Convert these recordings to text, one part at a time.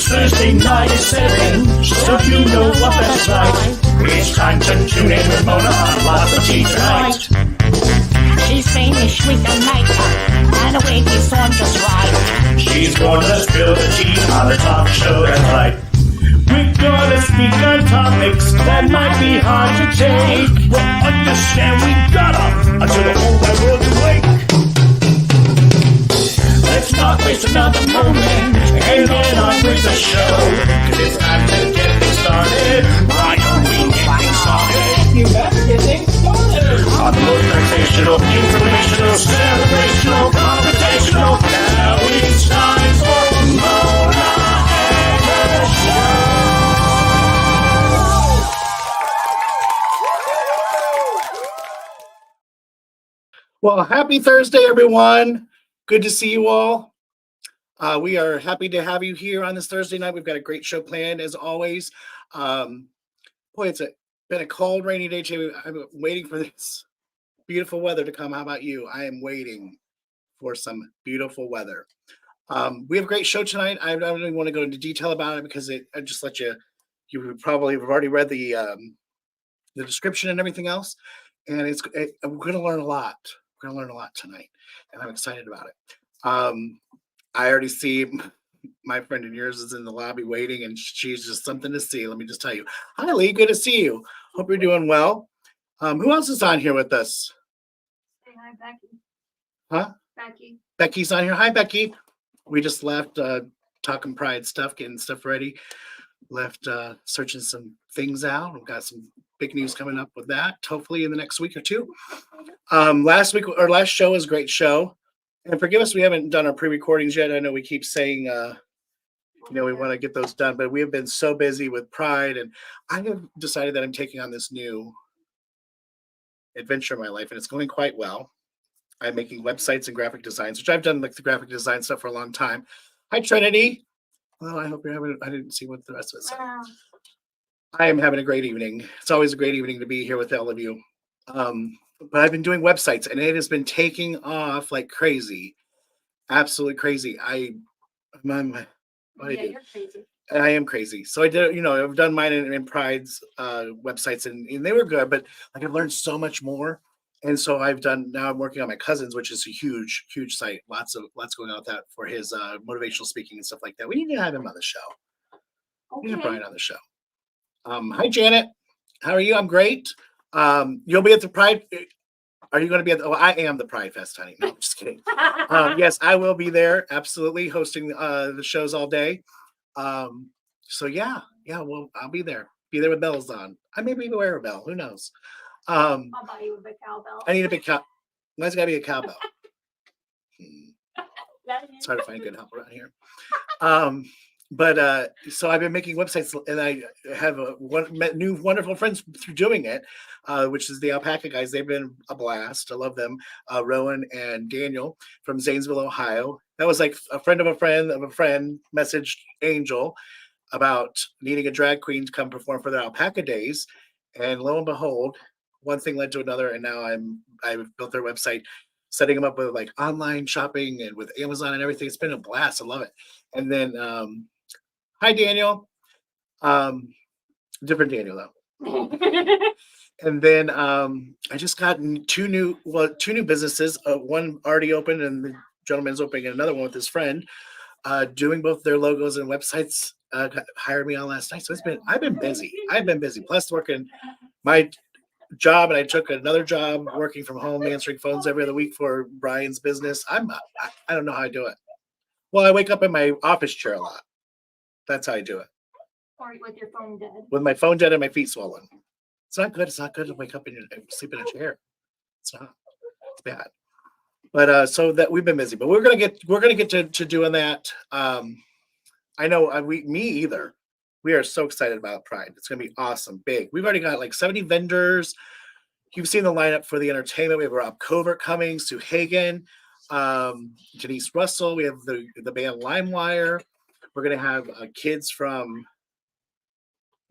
Thursday night at 7, so you know what that's like. It's time to tune in with Mona on Lots of Tea tonight. She's famous with a makeup and a wig is on just right. She's gonna spill the tea on the talk show tonight. We're gonna speak on topics that might be hard to take. We'll understand we gotta until the whole wide world's awake. Let's not waste another moment and get on with the show. Cause it's time to get things started. Why don't we get things started? You better get things started. On the most sensational, informational, celebrational, computational. Now it's time for Mona and her show. Well, happy Thursday, everyone. Good to see you all. We are happy to have you here on this Thursday night. We've got a great show planned, as always. Boy, it's been a cold, rainy day today. I'm waiting for this beautiful weather to come. How about you? I am waiting for some beautiful weather. We have a great show tonight. I don't even want to go into detail about it because I just let you probably have already read the description and everything else. And we're going to learn a lot. We're going to learn a lot tonight, and I'm excited about it. I already see my friend and yours is in the lobby waiting, and she's just something to see. Let me just tell you. Hi, Lee. Good to see you. Hope you're doing well. Who else is on here with us? Say hi, Becky. Huh? Becky. Becky's on here. Hi, Becky. We just left talking pride stuff, getting stuff ready. Left searching some things out. We've got some big news coming up with that, hopefully in the next week or two. Last show was a great show. And forgive us, we haven't done our pre-recordings yet. I know we keep saying, we want to get those done, but we have been so busy with Pride, and I have decided that I'm taking on this new adventure in my life, and it's going quite well. I'm making websites and graphic designs, which I've done like the graphic design stuff for a long time. Hi, Trinity. Well, I hope you're having. I didn't see what the rest of it said. I am having a great evening. It's always a great evening to be here with all of you. But I've been doing websites, and it has been taking off like crazy, absolutely crazy. You're crazy. I am crazy. So I did, I've done mine in Pride's websites, and they were good, but like I've learned so much more. And so now I'm working on my cousin's, which is a huge, huge site. Lots going on with that for his motivational speaking and stuff like that. We need to have him on the show. Okay. We need Brian on the show. Hi, Janet. How are you? I'm great. You'll be at the Pride. Are you going to be at the, I am the Pride Fest, honey. No, I'm just kidding. Yes, I will be there. Absolutely. Hosting the shows all day. So yeah, well, I'll be there. Be there with bells on. I may even wear a bell. Who knows? I'll buy you a big cowbell. I need a big cow. Why's got to be a cowbell? It's hard to find good help around here. But so I've been making websites, and I have met new wonderful friends through doing it, which is the Alpaca guys. They've been a blast. I love them. Rowan and Daniel from Zanesville, Ohio. That was like a friend of a friend of a friend messaged Angel about needing a drag queen to come perform for their Alpaca days, and lo and behold, one thing led to another, and now I've built their website, setting them up with like online shopping and with Amazon and everything. It's been a blast. I love it. And then hi Daniel. Different Daniel though. And then I just got two new businesses. One already opened, and the gentleman's opening another one with his friend, doing both their logos and websites. Hired me on last night. So I've been busy. Plus working my job, and I took another job working from home, answering phones every other week for Brian's business. I don't know how I do it. Well, I wake up in my office chair a lot. That's how I do it. Or with your phone dead. With my phone dead and my feet swollen. It's not good. It's not good to wake up and sleep in a chair. It's not. It's bad. But so that we've been busy, but we're gonna get to doing that. I know me either. We are so excited about Pride. It's going to be awesome. Big. We've already got like 70 vendors. You've seen the lineup for the entertainment. We have Rob Covert coming, Sue Hagen, Denise Russell. We have the band LimeWire. We're going to have kids from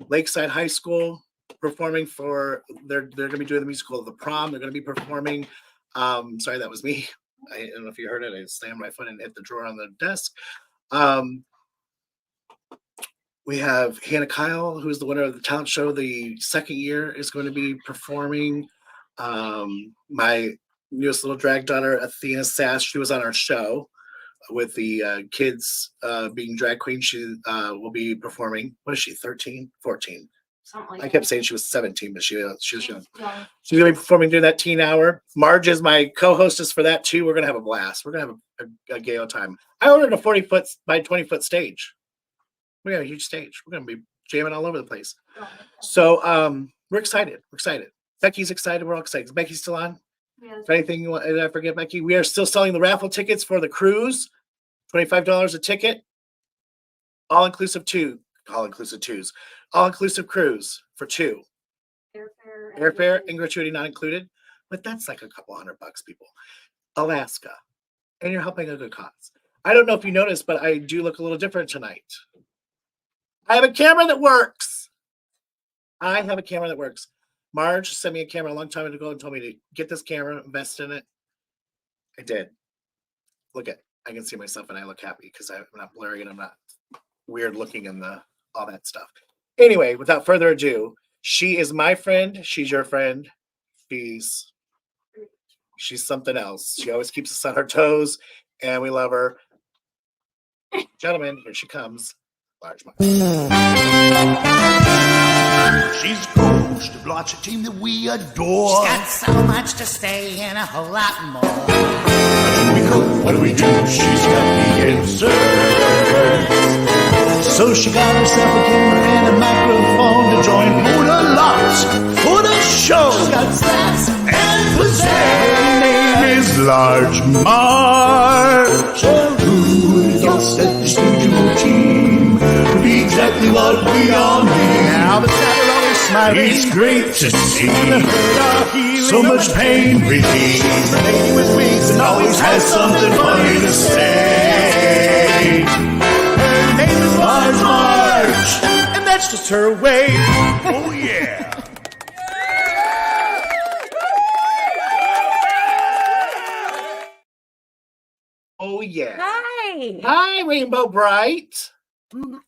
Lakeside High School performing for, they're going to be doing the musical The Prom. They're going to be performing. Sorry, that was me. I don't know if you heard it. I slammed my foot and hit the drawer on the desk. We have Hannah Kyle, who's the winner of the talent show. The second year is going to be performing. My newest little drag daughter, Athena Sass, she was on our show with the kids being drag queen. She will be performing. What is she, 13, 14? Something like I kept saying she was 17, but she was young. Yeah. She's going to be performing during that teen hour. Marge is my co-hostess for that too. We're going to have a blast. We're going to have a gay old time. I ordered a 40-foot by 20-foot stage. We got a huge stage. We're going to be jamming all over the place. So we're excited. Becky's excited. We're all excited. Is Becky still on? Yes. If anything you want, did I forget, Becky? We are still selling the raffle tickets for the cruise. $25 a ticket. All-inclusive twos. All-inclusive cruise for two. Airfare and gratuity not included. But that's like a couple $100, people. Alaska. And you're helping a good cause. I don't know if you noticed, but I do look a little different tonight. I have a camera that works. Marge sent me a camera a long time ago and told me to get this camera, invest in it. I did. Look at, I can see myself and I look happy because I'm not blurry and I'm not weird looking and all that stuff. Anyway, without further ado, she is my friend. She's your friend. She's something else. She always keeps us on her toes, and we love her. Gentlemen, here she comes. Large Marge. She's coached a blotchy team that we adore. Got so much to say and a whole lot more. What do we do? She's got the answers. So she got herself a camera and a microphone to join Mona Lots for the show. She's got sass and pizzazz. Her name is Large Marge. Who is all set the studio team to be exactly what we all need. Now the chatter always smiling. It's great to see so much pain relief. Her name with wings and always has something funny to say. Her name is Large Marge, and that's just her way. Oh yeah. Oh yeah. Hi. Hi, Rainbow Bright.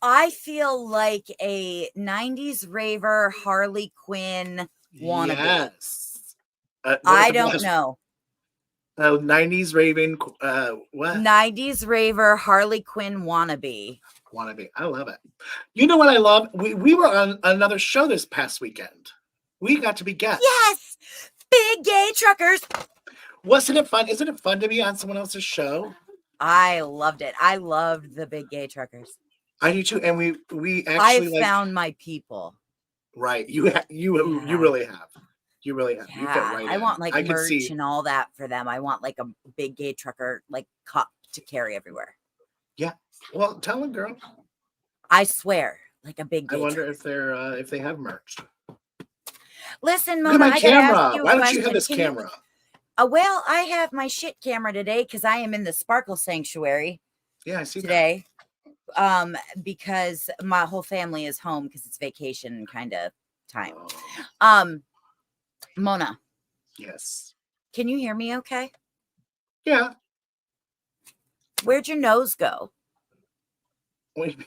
I feel like a 90s raver Harley Quinn wannabe. Yes. I don't know. 90s raving. What? 90s raver Harley Quinn wannabe. I love it. You know what I love? We were on another show this past weekend. We got to be guests. Yes. Big gay truckers. Wasn't it fun? Isn't it fun to be on someone else's show? I loved it. I loved the big gay truckers. I do too. And we I actually found my people. right. You really have. You really have. You fit Yeah, right I in. want like I can merch see. and all that for them. I want like a big gay trucker like cup to carry everywhere. Well, tell them, girl. I swear, like a big I gay wonder trucker. if they're if they have merch. Listen, Look at Mona, my I gotta ask camera. you a Why don't you have question. this Can you- camera? well, I have my shit camera today because I am in the Sparkle Sanctuary Yeah, I see today. Because my whole family is home because it's vacation kind of time. that. Mona, Yes. can you hear me okay? Yeah. Where'd your nose go? Wait,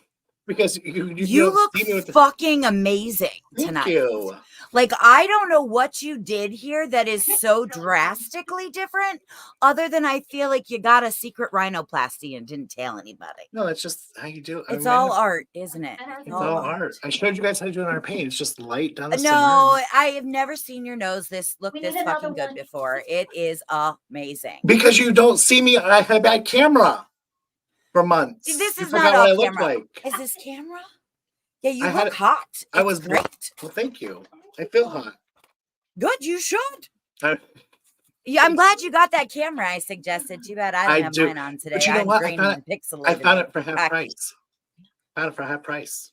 because you You don't look see me with the fucking amazing Thank tonight. you. Like, I don't know what you did here that is so drastically different, other than I feel like you got a secret rhinoplasty and didn't tell anybody. No, it's just how you do it. It's all art, isn't it? It's all art. I showed you guys how to do it on our page. It's just light down the No, center. I have never seen your nose look We this need another fucking good one. before. It is amazing. Because you don't see me. I had a bad camera for months. This You is forgot not what all I looked camera. like. Is this camera? Yeah, you I had look it- hot. I It's was great. Well, thank you. I feel hot. Good, you should. I- Yeah, I'm glad you got that camera I suggested. Too bad I don't I have do. mine on today. But you know I'm what? grainy and pixelated. I found and it for half cocky. price. Found it for half price.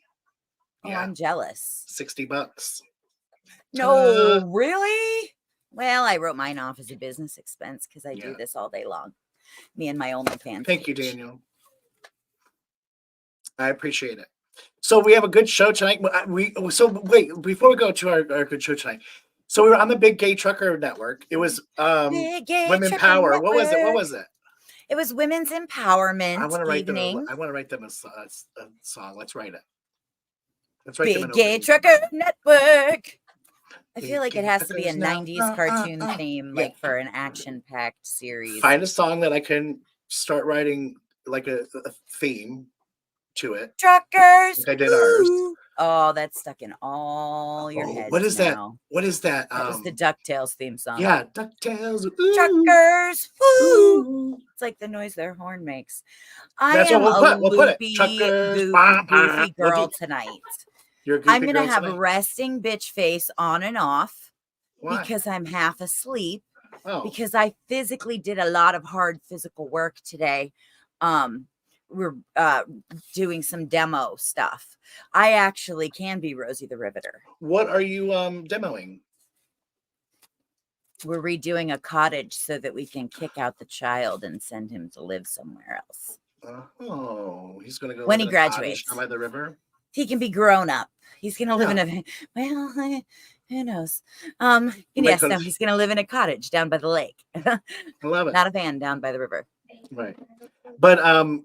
Oh, Yeah, I'm jealous. $60. No, really? Well, I wrote mine off as a business expense because I do Yeah. this all day long. Me and my OnlyFans. Thank you, page. Daniel. I appreciate it. So we have a good show tonight. So wait, before we go to our good show tonight. So we were on the Big Gay Trucker Network. It was Big Gay Women Trucker Power. What was it? What Network. was it? It was Women's Empowerment I want to write Evening. them. I want to write them a song. Let's write it. Let's write them Big an Gay opening. Trucker Network. I Big feel like Gay it has to be a Truckers now. 90s cartoon theme, Yeah. like for an action-packed series. Find a song that I can start writing like a theme to it. Truckers. Like I did ours. Ooh. Oh, that's stuck in all your Oh, heads. what is that? now. What is that? That was the DuckTales theme song. Yeah, DuckTales. Ooh, Truckers. Woo. ooh. It's like the noise their horn makes. I That's am what a we'll put it. loopy, Truckers. Bah, bah. goofy girl tonight. You're a goofy I'm going to girl have a tonight. resting bitch face on and off Why? because I'm half asleep. Oh, Because I physically did a lot of hard physical work today. We're doing some demo stuff. I actually can be Rosie the Riveter. what are you demoing? We're redoing a cottage so that we can kick out the child and send him to live somewhere else. Oh, he's gonna go When live he in a cottage graduates. down by the river. He can be grown up. He's going to live in a, well, who knows? Yes, no, cottage. he's going to live in a cottage down by the lake. I love it. Not a van down by the river. Right. But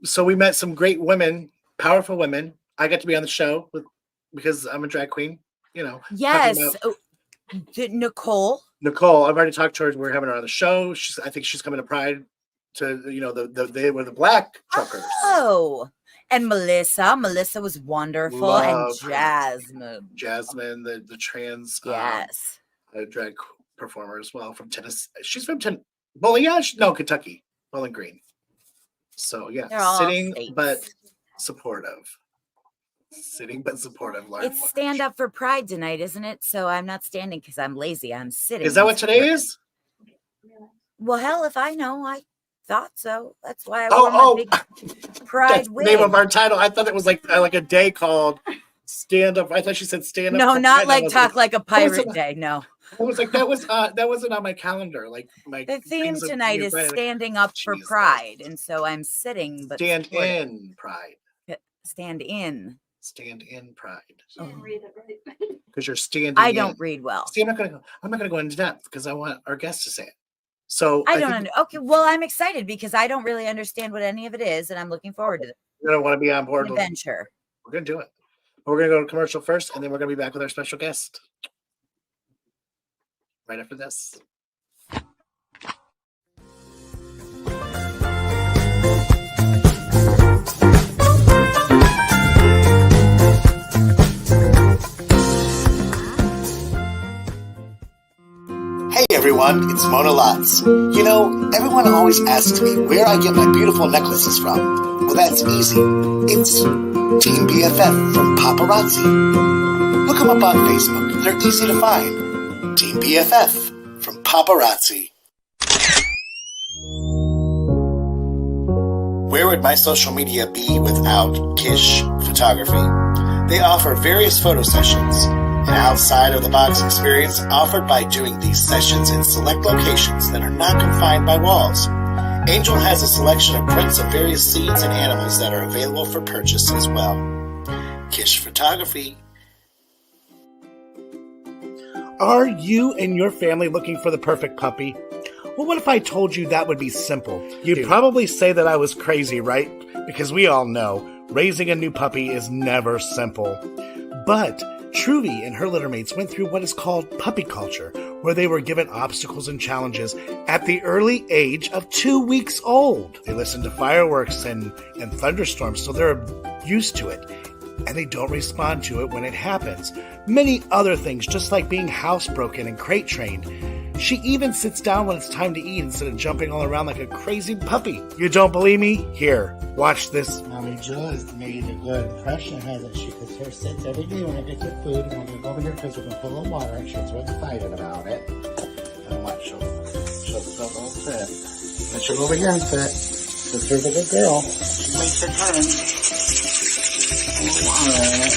so we met some great women, powerful women. I got to be on the show because I'm a drag queen. You know. Yes. about- Oh, Nicole. Nicole, I've already talked to her. We're having her on the show. I think she's coming to Pride to they were the black truckers. Oh, and Melissa. Melissa was wonderful. Love her. And Jasmine, the trans Yes. drag performer as well from Tennessee. She's from Kentucky, Bowling Green. So yeah, They're all sitting states. but supportive. Sitting but supportive. It's stand up for pride tonight, isn't it? So I'm not standing because I'm lazy. I'm sitting. Is that what today is? Well, hell, if I know, I thought so. That's why I Oh, wore my big pride That's the wig. name of our title. I thought it was like a day called Stand Up. I thought she said Stand Up. No, for not Pride. like I was talk like a was pirate it? day. No. I was like, that wasn't on my calendar. Like my The theme things of tonight being is Pride. standing up for Jesus. pride. And so I'm sitting, but Stand supportive. in Pride. Stand in. Stand in Pride. She didn't read it right. Because you're standing. I in. don't read well. See, I'm not gonna go into depth because I want our guests to say it. So I don't think Okay, well, I'm excited because I don't really understand what any of it is, and I'm looking forward to you're gonna want to be on the board. We're adventure. gonna do it. We're gonna go to commercial first, and then we're gonna be back with our special guest right after this. Hey everyone. everyone, it's Mona Lots. You know, everyone always asks me where I get my beautiful necklaces from. Well, that's easy. It's Team BFF from Paparazzi. Look them up on Facebook. They're easy to find. Team BFF from Paparazzi. Where would my social media be without Kish Photography? They offer various photo sessions, an outside-of-the-box experience offered by doing these sessions in select locations that are not confined by walls. Angel has a selection of prints of various scenes and animals that are available for purchase as well. Kish Photography. Are you and your family looking for the perfect puppy? Well, what if I told you that would be simple? You'd probably say that I was crazy, right? Because we all know raising a new puppy is never simple. But Truvy and her littermates went through what is called puppy culture, where they were given obstacles and challenges at the early age of 2 weeks old. They listened to fireworks and thunderstorms, so they're used to it, and they don't respond to it when it happens. Many other things, just like being housebroken and crate trained. She even sits down when it's time to eat instead of jumping all around like a crazy puppy. You don't believe me? Here, watch this. Mommy Jill has made a good impression, hasn't she? Because here sits every day when I get your food, and I'm going to go over here because we're going to put a little water, and she's real excited about it. And watch, she'll go sit. And she'll go over here and sit. Since she's a good girl, she makes her turn. A little water in it.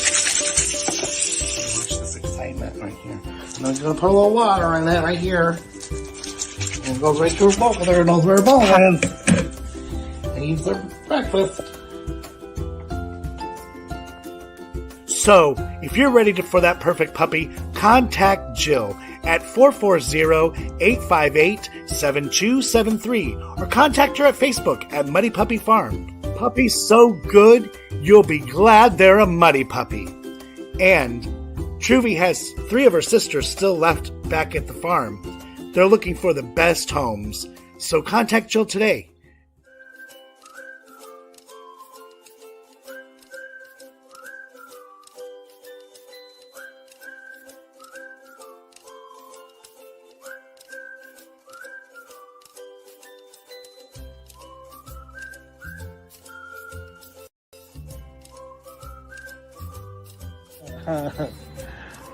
Watch this excitement right here. And I'm going to put a little water in that right here. And it goes right through her bowl. There knows where her bowl is. And eats her breakfast. So, if you're ready for that perfect puppy, contact Jill at 440-858-7273 or contact her at Facebook at Muddy Puppy Farm. Puppy's so good, you'll be glad they're a muddy puppy. And Truvy has 3 of her sisters still left back at the farm. They're looking for the best homes, so contact Jill today.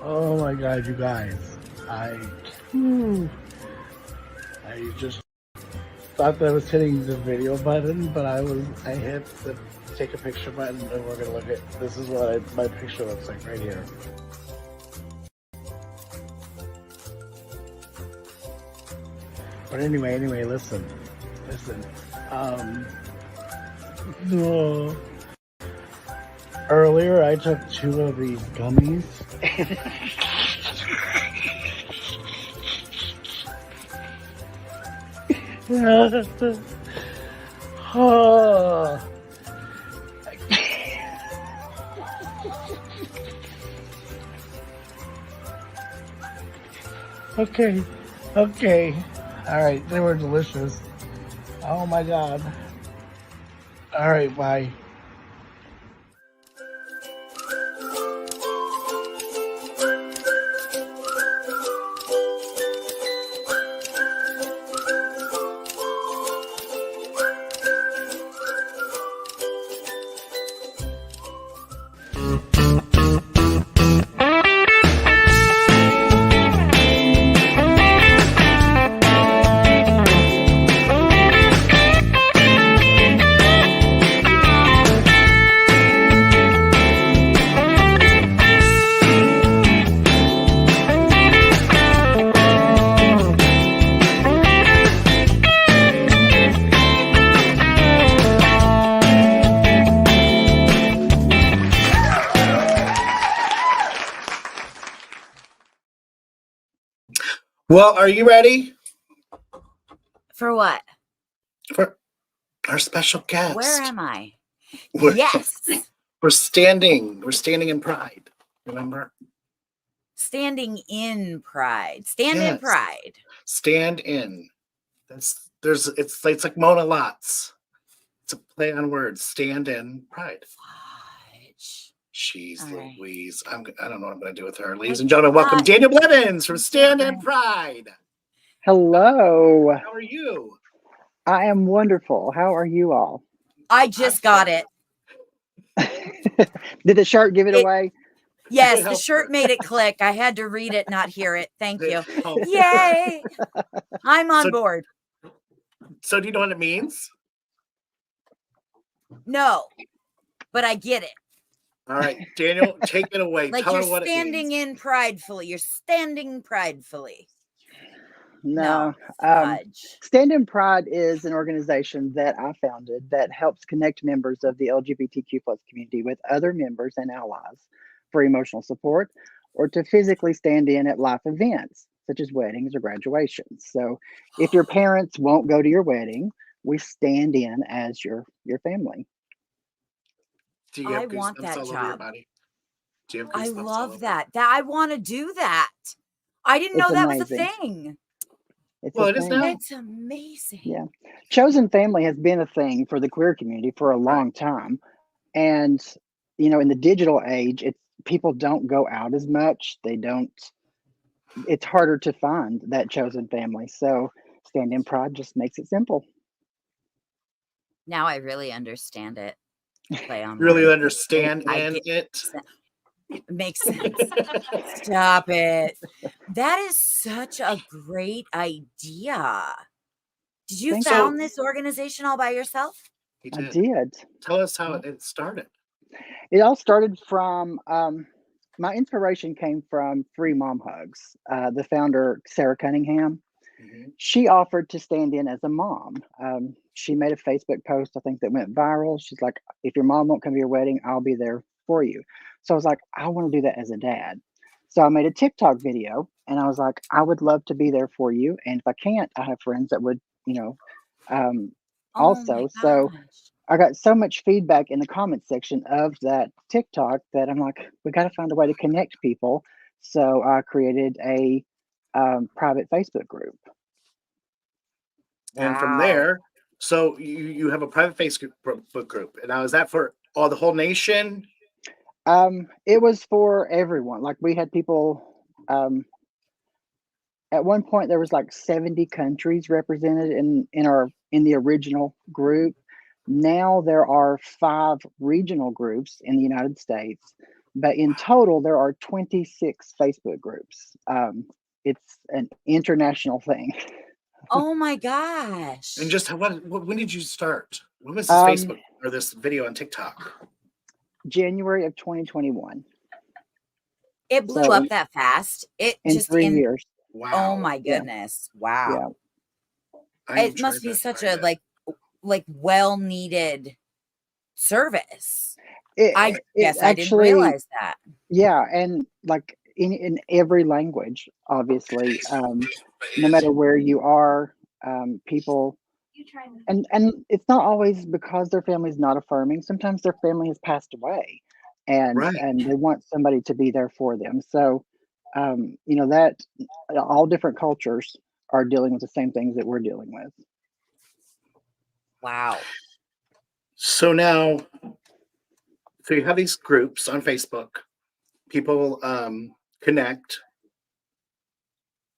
Oh my God, you guys. I just thought that I was hitting the video button, but I hit the take a picture button, and we're gonna look at, this is what my picture looks like right here. But anyway, listen. No. Earlier, I took 2 of these gummies. Oh. Okay. All right, they were delicious. Oh my God. All right, bye. Well, are you ready For what? for our special guest? Where am I? We're- Yes. We're standing in pride. Remember? Standing in pride. Stand in Yes. pride. Stand in. It's like Mona Lots. It's a play on words. Stand in pride. Fudge. Jeez All right. Louise. I don't know what I'm going to do with her. Ladies and gentlemen, welcome Daniel Blevins from Stand in Pride. Hello. How are you? I am wonderful. How are you all? I just got it. Did the shirt give it It- away? Yes, It the helped shirt her. made it click. I had to read it, not hear it. Thank It you. helped. Yay! I'm on So- board. So do you know what it means? No, but I get it. All right, Daniel, take it away. Like Tell you're her what it standing means. in pridefully. You're standing pridefully. No. Fudge. Stand in Pride is an organization that I founded that helps connect members of the LGBTQ plus community with other members and allies for emotional support or to physically stand in at life events such as weddings or graduations. So if your parents won't go to your wedding, we stand in as your family. Do you have I want goosebumps that all over your job. body? Do you have I goosebumps all love over? that. I want to do that. I didn't It's know that was a amazing. thing. It's Well, a it is thing. now. It's amazing. Yeah. Chosen family has been a thing for the queer community for a long time. And, in the digital age, people don't go out as much. It's harder to find that chosen family. So Stand in Pride just makes it simple. Now I really understand it. Play on Really words. understand I in get it. it makes sense. Stop it. That is such a great idea. Did you Thank found you. this organization all by yourself? You I did. did. Tell us how it started. It all started from my inspiration came from Free Mom Hugs. The founder, Sarah Cunningham, Mhm. she offered to stand in as a mom. She made a Facebook post, I think, that went viral. She's like, if your mom won't come to your wedding, I'll be there for you. So I was like, I want to do that as a dad. So I made a TikTok video and I was like, I would love to be there for you. And if I can't, I have friends that would, um, Oh my also. So gosh. I got so much feedback in the comment section of that TikTok that I'm like, we got to find a way to connect people. So I created a private Facebook group. And from Wow. there, so you have a private Facebook group. And now is that for the whole nation? It was for everyone. Like we had people. At one point, there was like 70 countries represented in the original group. Now there are 5 regional groups in the United States, but in total there are 26 Facebook groups. It's an international thing. Oh my gosh. And just when did you start? When was this Um, Facebook or this video on TikTok? January of 2021. It blew So up that fast. It in just 3 in years. Wow. oh my Yeah. goodness. Wow. Yeah. I am It must trying be to such find a it. like well needed service. It I guess I didn't actually, realize that. yeah, and like in every language, obviously, no matter where you are, people, You trying to? and it's not always because their family's not affirming. Sometimes their family has passed away, and Right. they want somebody to be there for them. So, that all different cultures are dealing with the same things that we're dealing with. Wow. So now, so you have these groups on Facebook. People connect.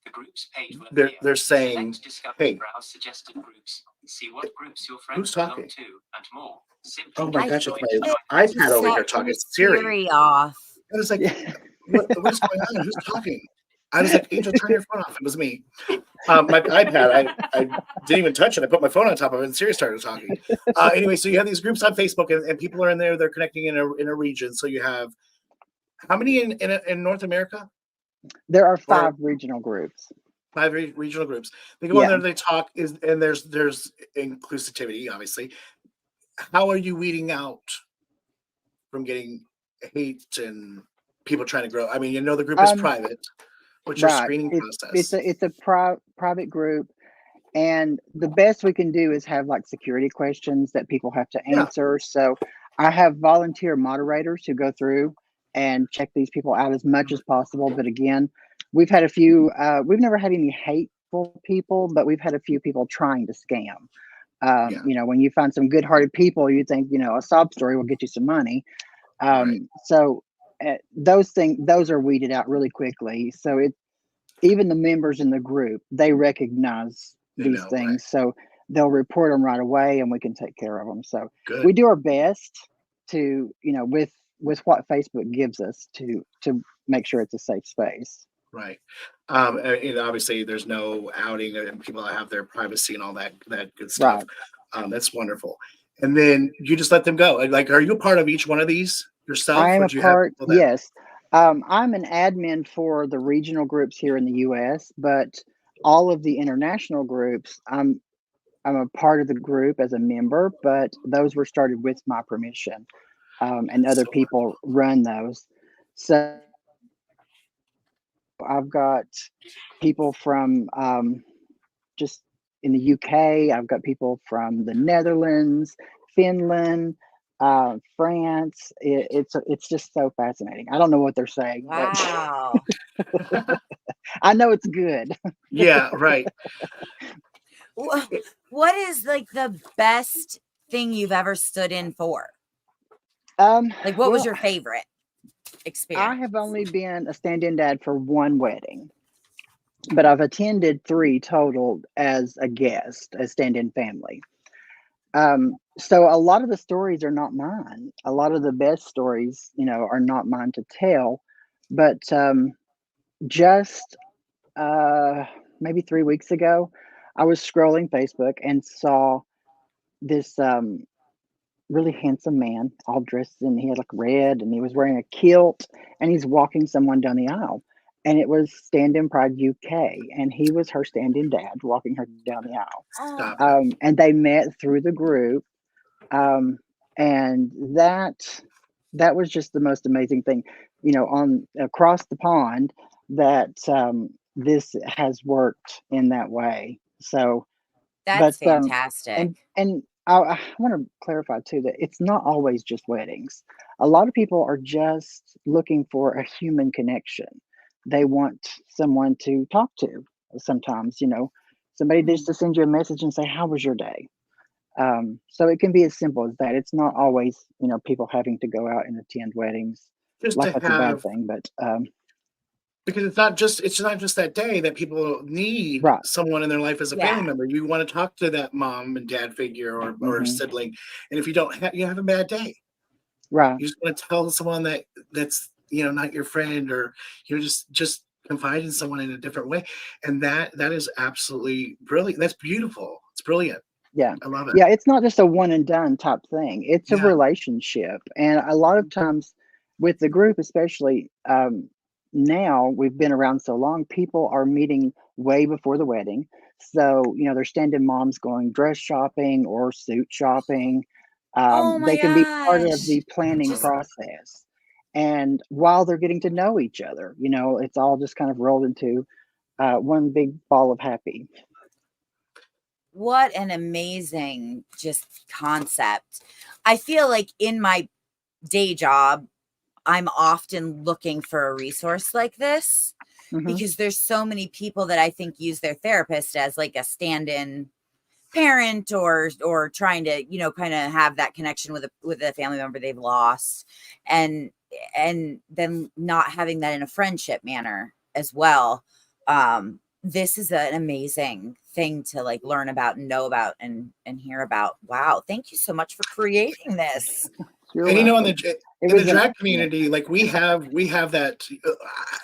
The groups page will They're appear. saying, Select discover hey, browse suggested groups. See what groups your who's friends belong talking? to and more. Simply Oh my I gosh, it's join my to join. iPad over here set talking. your It's Siri. Siri off. I was like, Yeah. what is going on? Who's talking? I was like, Angel, turn your phone off. It was me. My iPad, I didn't even touch it. I put my phone on top of it and Siri started talking. Anyway, so you have these groups on Facebook and people are in there. They're connecting in a region. So you have how many in North America? There are Or 5 regional groups. 5 regional groups. They go in Yeah. there, they talk, and there's inclusivity, obviously. How are you weeding out from getting hate and people trying to grow? I mean, the group is private. What's your Right. screening It's process? a private group, and the best we can do is have like security questions that people have to Yeah. answer. So I have volunteer moderators who go through and check these people out as much as possible. But again, we've had a few. We've never had any hateful people, but we've had a few people trying to scam. Yeah. When you find some good-hearted people, you think a sob story will get you some money. Right. So those are weeded out really quickly. So even the members in the group, they recognize They these know, right? things. So they'll report them right away and we can take care of them. So Good. we do our best to, with what Facebook gives us to make sure it's a safe space. Right. Obviously there's no outing and people have their privacy and all that good stuff. Right. That's wonderful. And then you just let them go. Like, are you a part of each one of these yourself? I am Or a do you have part, people that, yes. I'm an admin for the regional groups here in the US, but all of the international groups, I'm a part of the group as a member, but those were started with my permission. And other so people run those. So I've got people from just in the UK. I've got people from the Netherlands, Finland, France. It's just so fascinating. I don't know what they're saying, but Wow. I know it's good. yeah, right. What is like the best thing you've ever stood in for? Like, what was Well, your favorite I experience? have only been a stand-in dad for one wedding, but I've attended 3 total as a guest, as stand-in family. So a lot of the stories are not mine. A lot of the best stories, are not mine to tell. But just maybe 3 weeks ago, I was scrolling Facebook and saw this really handsome man, all dressed in, he had like red and he was wearing a kilt and he's walking someone down the aisle. And it was Stand In Pride UK, and he was her stand-in dad walking her down the aisle. Oh, Stop it. And they met through the group, and that was just the most amazing thing, on across the pond that this has worked in that way. So, but that's fantastic. and I want to clarify too that it's not always just weddings. A lot of people are just looking for a human connection. They want someone to talk to. Sometimes, somebody just to send you a message and say, "How was your day?" So it can be as simple as that. It's not always, people having to go out and attend weddings Just like to that's a bad have, thing, but because it's not just that day that people need right. someone in their life as a family Yeah. member. You want to talk to that mom and dad figure or Hmm. sibling. And if you don't have, you have a bad day. Right. You just want to tell someone that's not your friend, or just confide in someone in a different way. And that is absolutely brilliant. That's beautiful. It's brilliant. Yeah. I love it. Yeah. It's not just a one and done type thing. It's a Yeah. relationship. And a lot of times with the group, especially now we've been around so long, people are meeting way before the wedding. So, they're standing moms going dress shopping or suit shopping. Oh my They can be part of gosh. the planning Love it. process. And while they're getting to know each other, it's all just kind of rolled into one big ball of happy. What an amazing just concept. I feel like in my day job, I'm often looking for a resource like this Hmm. because there's so many people that I think use their therapist as like a stand-in parent or trying to, kind of have that connection with a family member they've lost, and then not having that in a friendship manner as well. This is an amazing thing to like learn about and know about and hear about. Wow, thank you so much for creating this. You're And welcome. It in the was drag community, like we have that.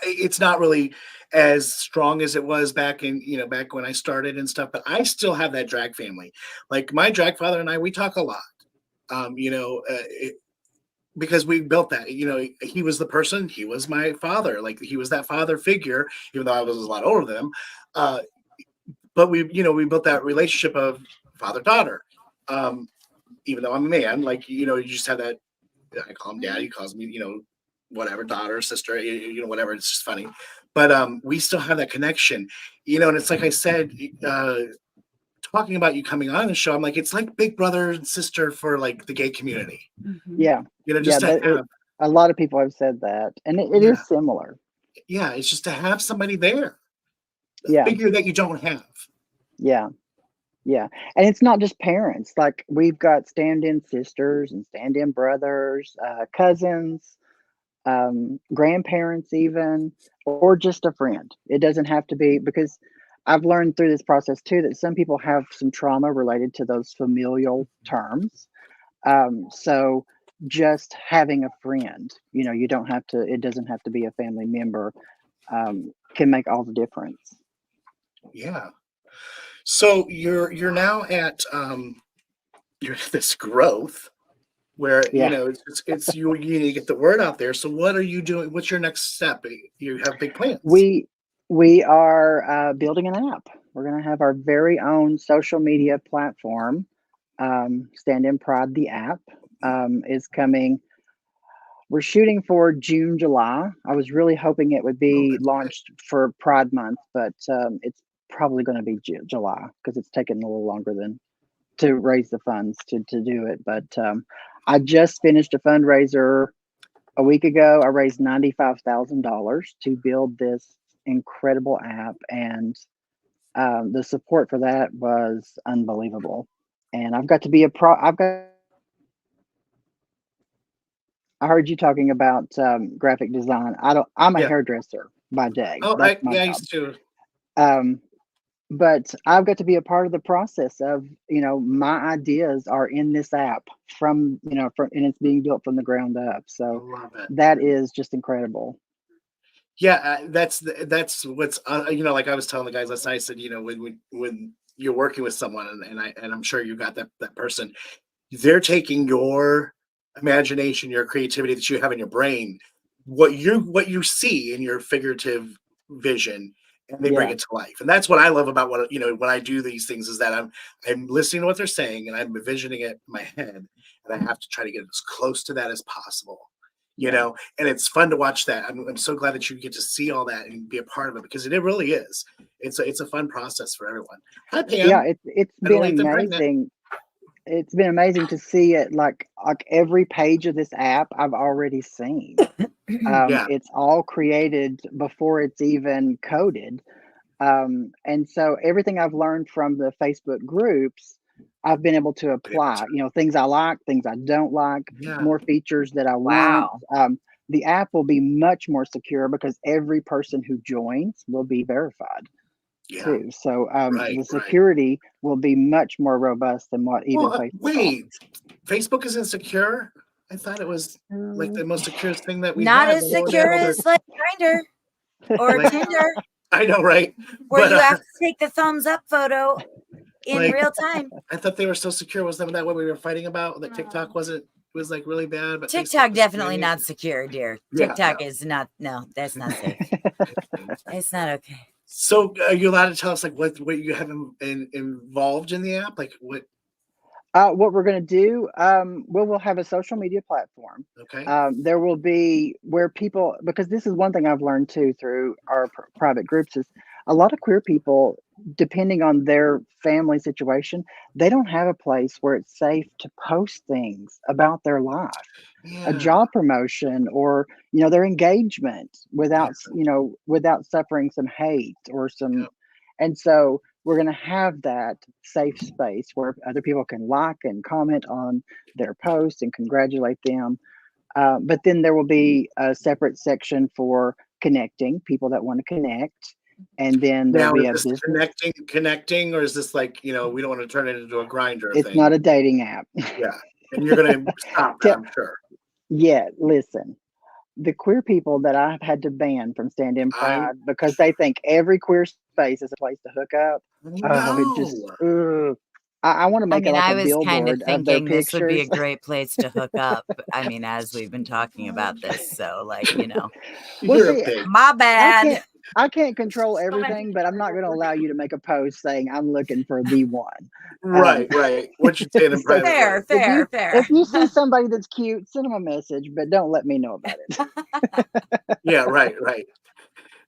It's not really as strong as it was back when I started and stuff, but I still have that drag family. Like my drag father and I, we talk a lot. Because we built that. He was the person. He was my father. Like he was that father figure, even though I was a lot older than him. But we built that relationship of father daughter. Even though I'm a man, like you just have that. I call him dad. He calls me, whatever, daughter, sister, whatever. It's just funny. But we still have that connection, and it's like I said, talking about you coming on the show, I'm like, it's like big brother and sister for like the gay community, Yeah. just to have, A lot of people have said that, and it yeah, is similar. yeah, it's just to have somebody there, a Yeah. figure that you don't have. Yeah. Yeah. And it's not just parents. Like we've got stand-in sisters and stand-in brothers, cousins, grandparents, even, or just a friend. It doesn't have to be, because I've learned through this process too that some people have some trauma related to those familial terms. So just having a friend, you don't have to, it doesn't have to be a family member, can make all the difference. Yeah. So you're now at you're at this growth where Yeah. it's you need to get the word out there. So what are you doing? What's your next step? You have big plans. We are building an app. We're going to have our very own social media platform. Stand in Pride, the app, is coming. We're shooting for June, July. I was really hoping it would be launched for Pride Month, but it's probably going to be July, because it's taken a little longer than to raise the funds to do it. But I just finished a fundraiser a week ago. I raised $95,000 to build this incredible app, and the support for that was unbelievable. And I've got to be I heard you talking about graphic design. I'm a Yeah. hairdresser by day. Oh, That's my I job. used to. But I've got to be a part of the process of, my ideas are in this app from, and it's being built from the ground up. I So love it. that is just incredible. Yeah, that's what's like I was telling the guys last night. I said, when you're working with someone, and I'm sure you got that person, they're taking your imagination, your creativity that you have in your brain, what you see in your figurative vision, and they bring Yeah. it to life. And that's what I love about when I do these things, is that I'm listening to what they're saying, and I'm envisioning it in my head, and I have to try to get as close to that as possible. And it's fun to watch that. I'm so glad that you get to see all that and be a part of it, because it really is. It's a fun process for everyone. Hi, Yeah, Pam. it's Better been late than pregnant. amazing. It's been amazing to see it, like every page of this app I've already seen. Yeah. It's all created before it's even coded. And so everything I've learned from the Facebook groups, I've been able to Be able apply, to. things I like, things I don't like, Yeah. more features that I want. Wow. The app will be much more secure because every person who joins will be verified Yeah. too. So Right. the security will be much more robust than what even Well, Facebook wait. offers. Facebook isn't secure. I thought it was like the most secure thing that we Not had as before they had secure all their. as like Grinder or Like, Tinder, I know, right? where But you have to take the thumbs up photo in like, real time. I thought they were so secure. Wasn't that what we were fighting about? That TikTok was like really bad, but Facebook TikTok was definitely great. not secure, dear. Yeah, TikTok yeah. is not. No, that's not safe. It's not okay. So, are you allowed to tell us like what you have involved in the app? Like what? What we're going to do, we'll have a social media platform. Okay. There will be where people, because this is one thing I've learned too through our private groups, is a lot of queer people, depending on their family situation, they don't have a place where it's safe to post things about their life, a Yeah. job promotion, or their engagement without without suffering some hate or some. Yep. And so we're going to have that safe space where other people can like and comment on their posts and congratulate them. But then there will be a separate section for connecting, people that want to connect. And then there'll Now, be is a this business. connecting, or is this like we don't want to turn it into a grinder It's thing? not a dating app. Yeah, and you're gonna stop that, I'm sure. Yeah, listen, the queer people that I've had to ban from Stand in I Pride because they think every queer space is a place to hook up. Oh, it just, know. ugh. I want to I make it mean, like I a was kind of billboard of their thinking this would be a pictures. great place to hook up. I mean, as we've been talking about this, so like, Well, You're a see, pig. my bad. I can't control everything, but I'm not going to allow you to make a post saying I'm looking for the one. Right. What you saying in So private? Fair, Right? fair. if you see somebody that's cute, send them a message, but don't let me know about it. Yeah, right. So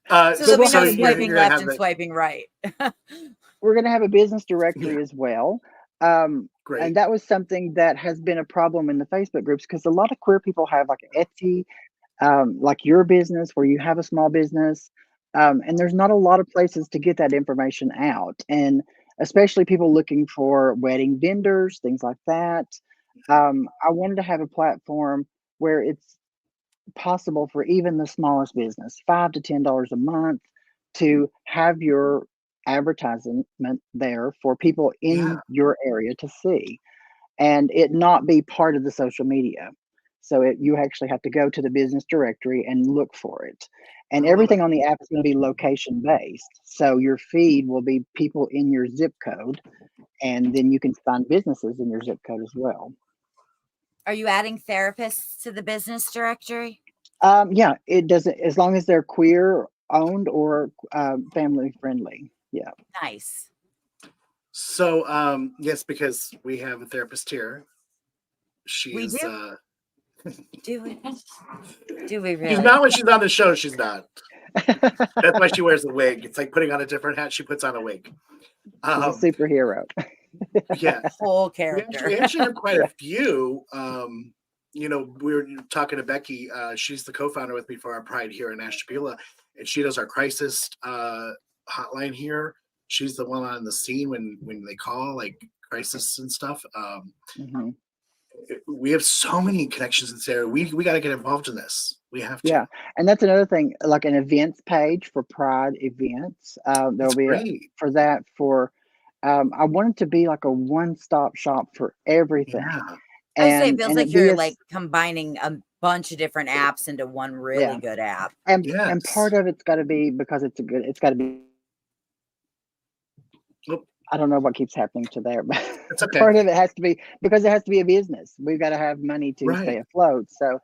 But there'll be we'll no have a swiping You're gonna left have and that. swiping right. we're going to have a business Yeah, directory as well. And great. that was something that has been a problem in the Facebook groups because a lot of queer people have like Etsy, like your business where you have a small business. And there's not a lot of places to get that information out. And especially people looking for wedding vendors, things like that. I wanted to have a platform where it's possible for even the smallest business, $5 to $10 a month, to have your advertisement there for people Yeah. in your area to see, and it not be part of the social media. So you actually have to go to the business directory and look for it. And I love it. everything on the app is going to be location based. So your feed will be people in your zip code, and then you can find businesses in your zip code as well. Are you adding therapists to the business directory? Yeah, it doesn't, as long as they're queer owned or family friendly. Yeah. Nice. So, yes, because we have a therapist here. We She's do. Do we? Do we she's really? not when she's on the show. She's not. That's why she wears a wig. It's like putting on a different hat. She puts on a wig. She's a superhero. Yes. Whole We character. actually have quite Yeah. a few. You know, we were talking to Becky. She's the co-founder with me for our Pride here in Ashtabula, and she does our crisis hotline here. She's the one on the scene when they call like crisis and stuff. hmm We have so many connections in this area. We got to get involved in this. We have to. Yeah, and that's another thing, like an events page for Pride events. That's There'll be great. for that for. I want it to be like a one-stop shop for everything, Yeah. I would say it feels and like it be you're a like combining a bunch of different apps into one really yeah, good app. and Yes. part of it's got to be because it's got to be. Oop, I don't know what keeps happening to there, but it's okay. part of it has to be because it has to be a business. We've got to have money to Right. stay afloat. So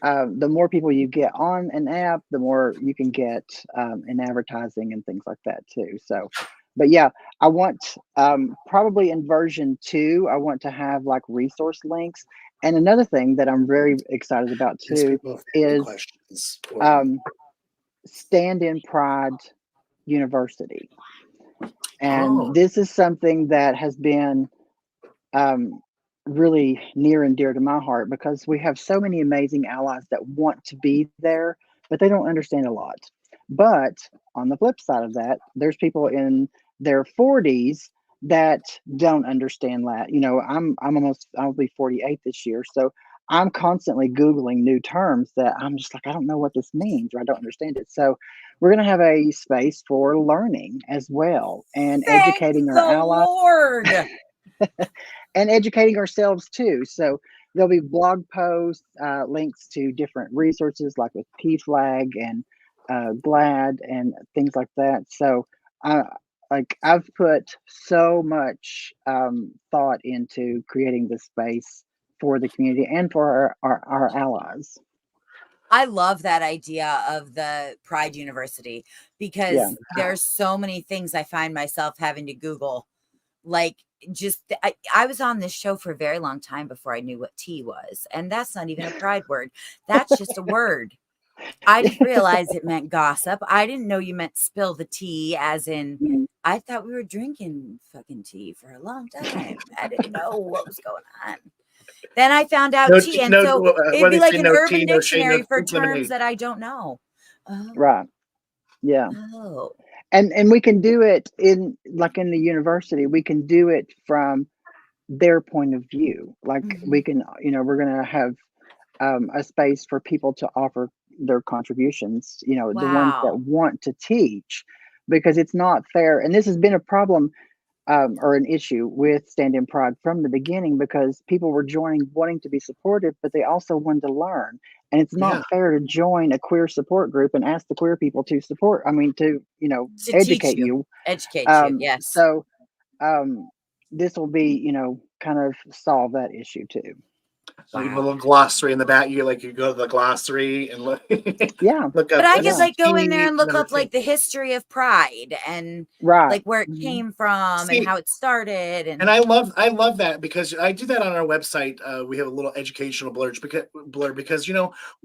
the more people you get on an app, the more you can get in advertising and things like that too. So, but yeah, I want probably in version 2, I want to have like resource links. And another thing that I'm very excited about These too people have any is questions. Stand in Pride University. And Oh, this is something that has been um, really near and dear to my heart because we have so many amazing allies that want to be there, but they don't understand a lot. But on the flip side of that, there's people in their 40s that don't understand that. You know, I'll be 48 this year, so I'm constantly Googling new terms that I'm just like, I don't know what this means or I don't understand it. So we're going to have a space for learning as well and Thank educating our the allies Lord. and educating ourselves too. So there'll be blog posts, links to different resources like with PFLAG and GLAD and things like that. So I've put so much thought into creating this space for the community and for our allies. I love that idea of the Pride University because Yeah. there's so many things I find myself having to Google. Like just I was on this show for a very long time before I knew what tea was. And that's not even a pride word. That's just a word. I didn't realize it meant gossip. I didn't know you meant spill the tea, as in I thought we were drinking fucking tea for a long time. I didn't know what was going on. Then I found out no, tea. And no. so What it'd do be they like say? an No urban tea, no shame, no dictionary for pink terms lemonade. that I don't know. Oh, Right. Yeah. oh. And we can do it in like in the university, we can do it from their point of view. Like we can, we're going to have a space for people to offer their contributions, the ones that Wow. want to teach, because it's not fair. And this has been a problem or an issue with Stand in Pride from the beginning because people were joining wanting to be supportive, but they also wanted to learn. And it's Yeah. not fair to join a queer support group and ask the queer people to support, to To educate teach you. you. Educate you. Yes. So this will be, kind of solve that issue too. Like a Wow. little glossary in the back. You go to the glossary and look. Yeah. Look But up I could like go in there tea and look and up like the everything. history of Pride and Right. like where it came from and See, how it started. and And I love that because I do that on our website. We have a little educational blur because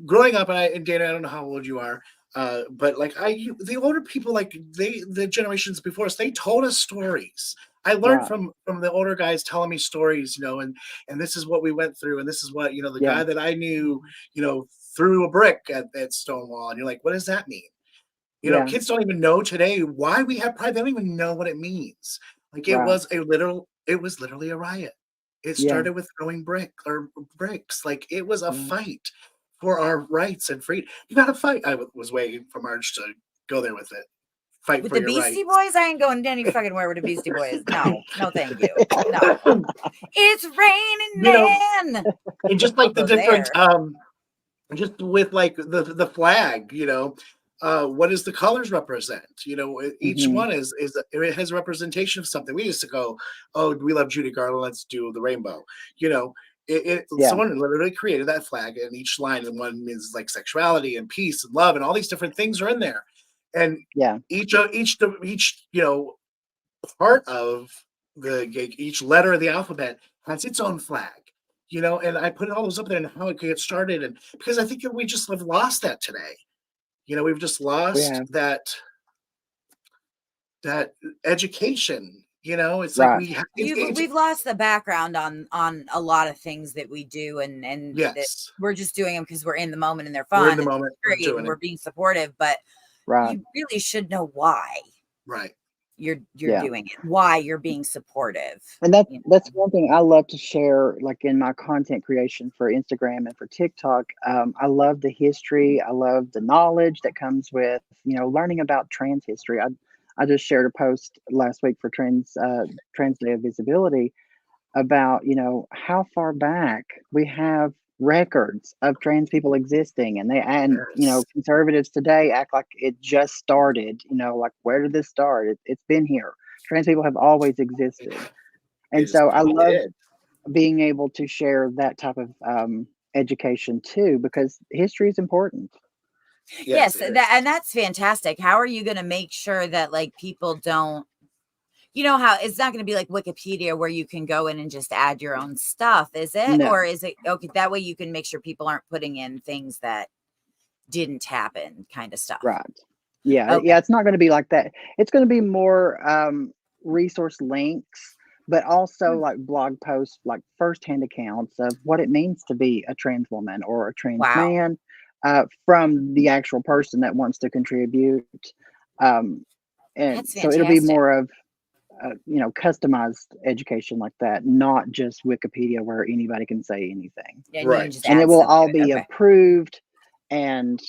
growing up and Dana, I don't know how old you are, but like the older people, like the generations before us, they told us stories. I learned Right. from the older guys telling me stories, and this is what we went through, and this is what the Yeah. guy that I knew, threw a brick at Stonewall, and you're like, what does that mean? Yeah. Kids don't even know today why we have pride. They don't even know what it means. Like it Right. was literally a riot. It Yeah. started with throwing bricks. Like it was a Yeah. fight for our rights and freedom. You gotta fight. Was waiting for Marge to go there with it. Fight With for the your Beastie rights. Boys, I ain't going any fucking where with the Beastie Boys. No, no, thank you. No, it's raining, You know, man. and just I'll like the go different, there. just with like the flag, what does the colors represent? Each Mhm. one it has a representation of something. We used to go, oh, we love Judy Garland, let's do the rainbow. Yeah. Someone literally created that flag, and each line, and one means like sexuality and peace and love, and all these different things are in there. And Yeah. each part of each letter of the alphabet has its own flag. And I put all those up there and how it could get started, and because I think that we just have lost that today. We've just We lost have. that education. It's like Right. we have We've lost the background on a lot of things that we do, and that yes, we're just doing them because we're in the moment and they're we're in fun the and moment, we're great doing and it we're being supportive. But Right. you really should know why right. you're Yeah. doing it, why you're being supportive. And that's one thing I love to share, like in my content creation for Instagram and for TikTok. I love the history. I love the knowledge that comes with, learning about trans history. I just shared a post last week for Trans Day of Visibility about, how far back we have records of trans people existing, and Yes, conservatives today act like it just started, like, where did this start? It's been here. Trans people have always existed. it And just so I probably love did. being able to share that type of education too, because history is important. Yes, Yes, it is. and that's fantastic. How are you going to make sure that like people don't, how it's not going to be like Wikipedia where you can go in and just add your own stuff, is it? No. Or is it okay? That way you can make sure people aren't putting in things that didn't happen, kind of stuff. Right. Yeah. Okay. Yeah. It's not going to be like that. It's going to be more resource links, but also like blog posts, like firsthand accounts of what it means to be a trans woman or a trans Wow. man, from the actual person that wants to contribute. And That's so it'll be fantastic. more of, customized education like that, not just Wikipedia where anybody can say anything. Yeah, and you can Right. just And it add will stuff all to it. be Okay. approved and,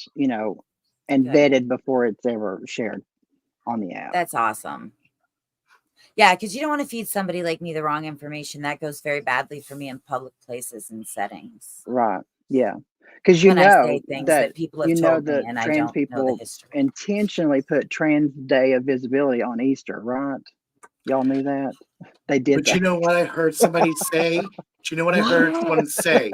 and Good. vetted before it's ever shared on the app. That's awesome. Yeah, because you don't want to feed somebody like me the wrong information. That goes very badly for me in public places and settings. Right. Yeah. Because When I say things that people have told me that and I trans don't know the people history. intentionally put Trans Day of Visibility on Easter, right? Y'all knew that? They did But you that. know what I heard somebody say? Do you know what I heard someone say?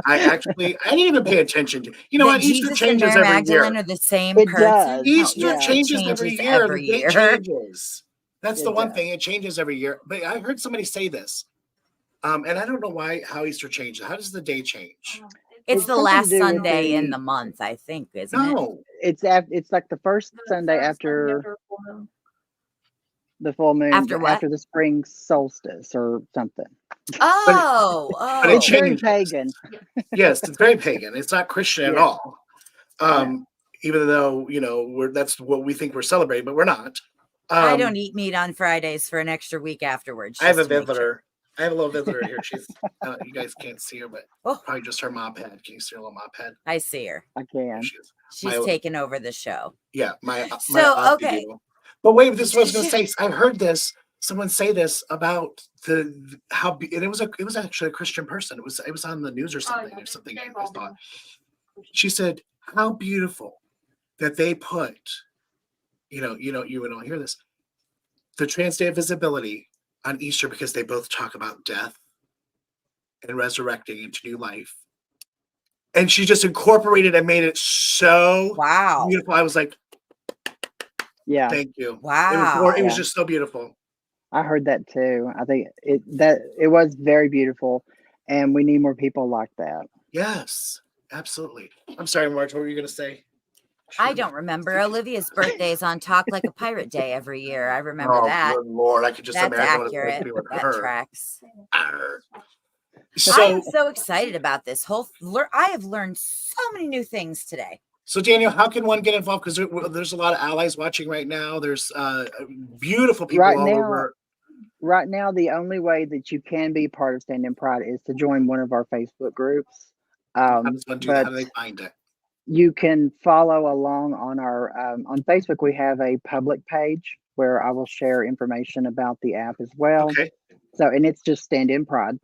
I didn't even pay attention to. You know That what? Easter Jesus and changes Mary every Magdalene year. are the same It person. does. No, Easter Yeah, it changes every changes year. every The date year. changes. That's the it one does. thing. It changes every year. But I heard somebody say this. And I don't know how Easter changes. How does the day change? It's It's the something to last do with Sunday in the. the month, I think, isn't it? No. It's like the first Sunday after the full moon, After what? after the spring solstice or something. But it, but it It's very changes. pagan. Yes, it's very pagan. It's not Christian at Yeah. all. Even though, that's what we think we're celebrating, but we're not. I don't eat meat on Fridays for an extra week afterwards. I have a just to make sure. visitor. I have a little visitor here. She's you guys can't see her, but Oh. probably just her mop head. Can you see her little mop head? I see her. I can. She is. She's taking over the show. Yeah, my So, okay. doodle. But wait, this is what I was going to say. I heard this. Someone say this about and it was actually a Christian person. It was on the news or something. Or something. I thought. She said, "How beautiful that they put." You would all hear this. The Trans Day of Visibility on Easter because they both talk about death and resurrecting into new life. And she just incorporated and made it so beautiful. I was like, yeah, thank you. Wow. It was just so beautiful. I heard that too. I think it was very beautiful, and we need more people like that. Yes, absolutely. I'm sorry, Marge, what were you going to say? I don't remember. Olivia's birthday is on Talk Like a Pirate Day every year. I remember that. Good Lord, I could just That's imagine accurate. what it's like to be with That her. tracks. So, I am so excited about this whole. I have learned so many new things today. So, Daniel, how can one get involved? Because there's a lot of allies watching right now. There's beautiful people over. Right now, the only way that you can be part of Stand in Pride is to join one of our Facebook groups. How does one do that? How But do they find it? you can follow along on our on Facebook. We have a public page where I will share information about the app as well. Okay. So, and it's just Stand in Pride.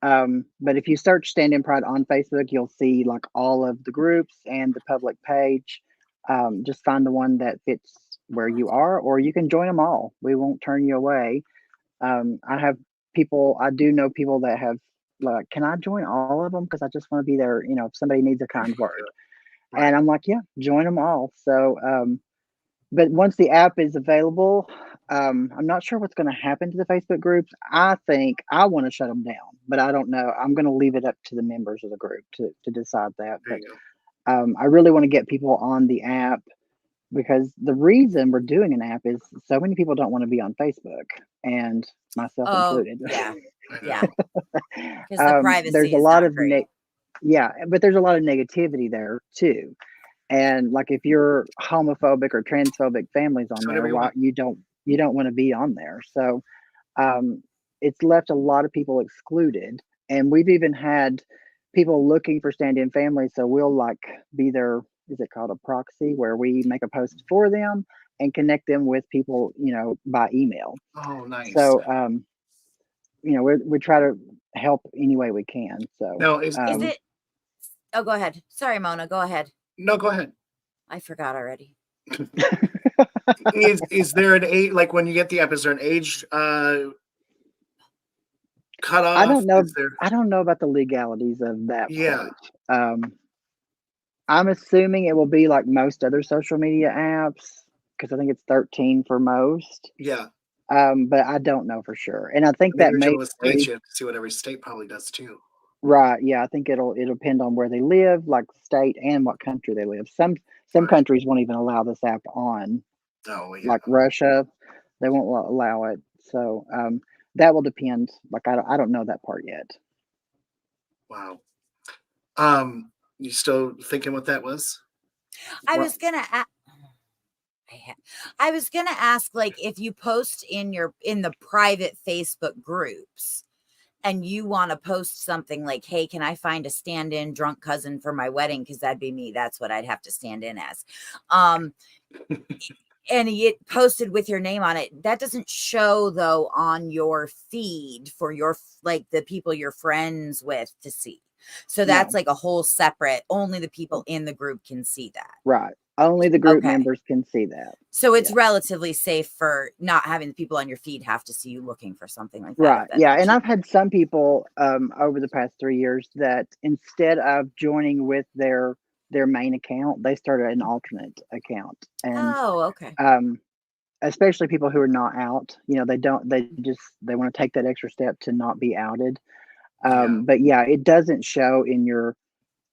But if you search Stand in Pride on Facebook, you'll see like all of the groups and the public page. Just find the one that fits where you are, or you can join them all. We won't turn you away. I do know people that have like, can I join all of them? Because I just want to be there, if somebody needs a kind word. Right. And I'm like, yeah, join them all. So, but once the app is available, I'm not sure what's going to happen to the Facebook groups. I think I want to shut them down, but I don't know. I'm going to leave it up to the members of the group to decide that. There But you go. I really want to get people on the app because the reason we're doing an app is so many people don't want to be on Facebook, and myself Oh, included. yeah. I know. Yeah. Because the privacy There's a is lot not of great. yeah, but there's a lot of negativity there too. And like if you're homophobic or transphobic families on Do there, whatever you why want. you don't want to be on there. So it's left a lot of people excluded. And we've even had people looking for stand-in families. So we'll like be their, is it called a proxy, where we make a post for them and connect them with people, by email. Oh, nice. So we try to help any way we can. So Now, Is it? Oh, go ahead. Sorry, Mona. Go ahead. no, go ahead. I forgot already. Is there an age, like when you get the app, is there an age cutoff? I don't know. Is there? I don't know about the legalities of that Yeah. part. I'm assuming it will be like most other social media apps because I think it's 13 for most. Yeah. But I don't know for sure, and I think I mean, that you're may dealing with states. vary. You have to see what every state probably does too. Right. Yeah, I think it'll depend on where they live, like state and what country they live. Some Right. countries won't even allow this app on, Oh, yeah. like Russia, they won't allow it. So that will depend. Like I don't know that part yet. Wow. You still thinking what that was? I What? was gonna I was gonna ask, like, if you post in the private Facebook groups and you want to post something like, hey, can I find a stand-in drunk cousin for my wedding? Because that'd be me. That's what I'd have to stand in as. And it posted with your name on it. That doesn't show though on your feed for your like the people you're friends with to see. So that's like a whole separate, only the people in the group can see that. Right. Only the group Okay. members can see that. So it's relatively safe for not having the people on your feed have to see you looking for something like that. Right. Yeah. And I've had some people over the past 3 years that instead of joining with their main account, they started an alternate account. And okay. especially people who are not out, they want to take that extra step to not be outed. But yeah, it doesn't show in your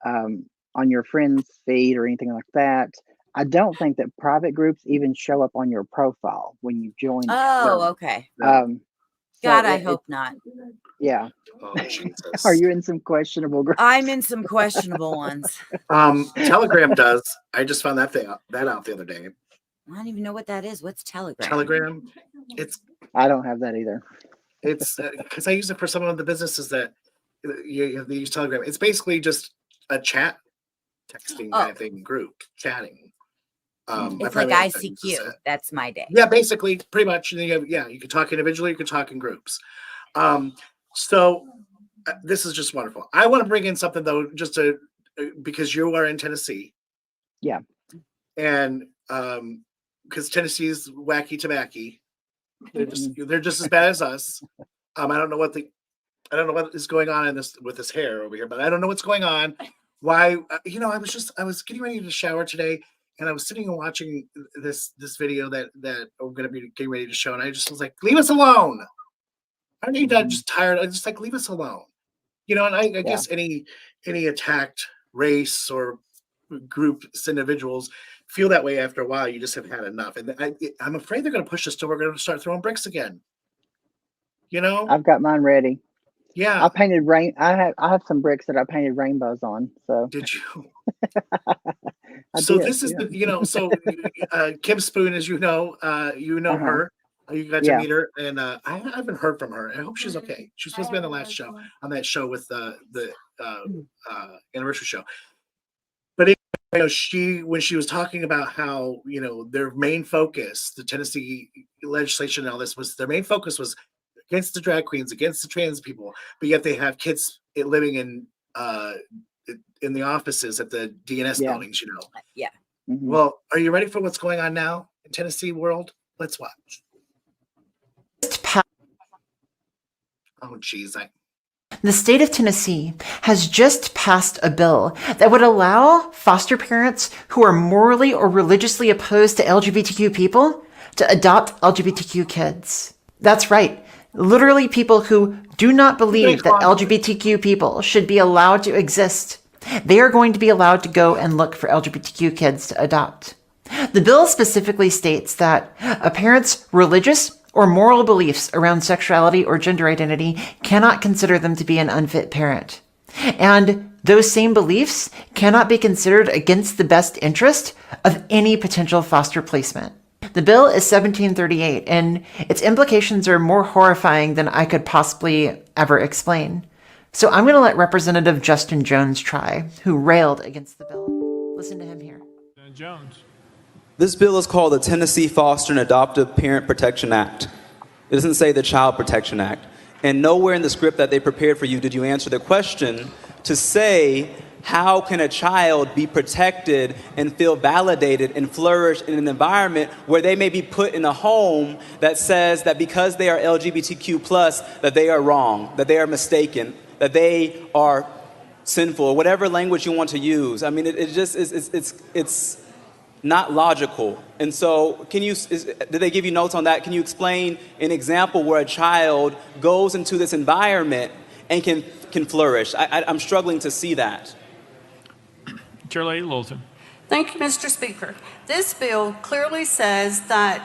on your friends feed or anything like that. I don't think that private groups even show up on your profile when you join. Okay. God, I hope not. Yeah. Oh, Jesus. Are you in some questionable groups? I'm in some questionable ones. Telegram does. I just found that out the other day. I don't even know what that is. What's Telegram? Telegram. I don't have that either. It's because I use it for some of the businesses that they use Telegram. It's basically just a chat, texting kind of thing, group chatting. It's like ICQ. That's my day. Yeah, basically, pretty much. You can talk individually. You can talk in groups. So this is just wonderful. I want to bring in something though, just because you are in Tennessee. Yeah. And because Tennessee's wacky tobacco. They're just as bad as us. I don't know what is going on with this hair over here, but I don't know what's going on. Why? I was getting ready to shower today, and I was sitting and watching this video that I'm going to be getting ready to show, and I just was like, leave us alone. I need that. Just tired. I just like leave us alone. And I guess any attacked race or groups, individuals feel that way after a while. You just have had enough, and I'm afraid they're going to push us till we're going to start throwing bricks again. I've got mine ready. Yeah, I painted I have some bricks that I painted rainbows on. So did you? This is Kim Spoon, as you know, her. You got to meet her, and I haven't heard from her. I hope she's okay. She was supposed to be on the last show, on that show with the anniversary show. But when she was talking about how their main focus, the Tennessee legislation and all this, was their main focus was against the drag queens, against the trans people, but yet they have kids living in the offices at the DNS buildings. Yeah. Mhm. Well, are you ready for what's going on now in Tennessee world? Let's watch. Oh, geez. The state of Tennessee has just passed a bill that would allow foster parents who are morally or religiously opposed to LGBTQ people to adopt LGBTQ kids. That's right. Literally people who do not believe that LGBTQ people should be allowed to exist. They are going to be allowed to go and look for LGBTQ kids to adopt. The bill specifically states that a parent's religious or moral beliefs around sexuality or gender identity cannot consider them to be an unfit parent. And those same beliefs cannot be considered against the best interest of any potential foster placement. The bill is 1738, and its implications are more horrifying than I could possibly ever explain. So I'm going to let Representative Justin Jones try, who railed against the bill. Listen to him here. Jones. This bill is called the Tennessee Foster and Adoptive Parent Protection Act. It doesn't say the Child Protection Act. And nowhere in the script that they prepared for you did you answer the question to say, how can a child be protected and feel validated and flourish in an environment where they may be put in a home that says that because they are LGBTQ+, that they are wrong, that they are mistaken, that they are sinful, or whatever language you want to use. I mean, it's not logical. And so did they give you notes on that? Can you explain an example where a child goes into this environment and can flourish? I'm struggling to see that. Chair Lady Littleton. Thank you, Mr. Speaker. This bill clearly says that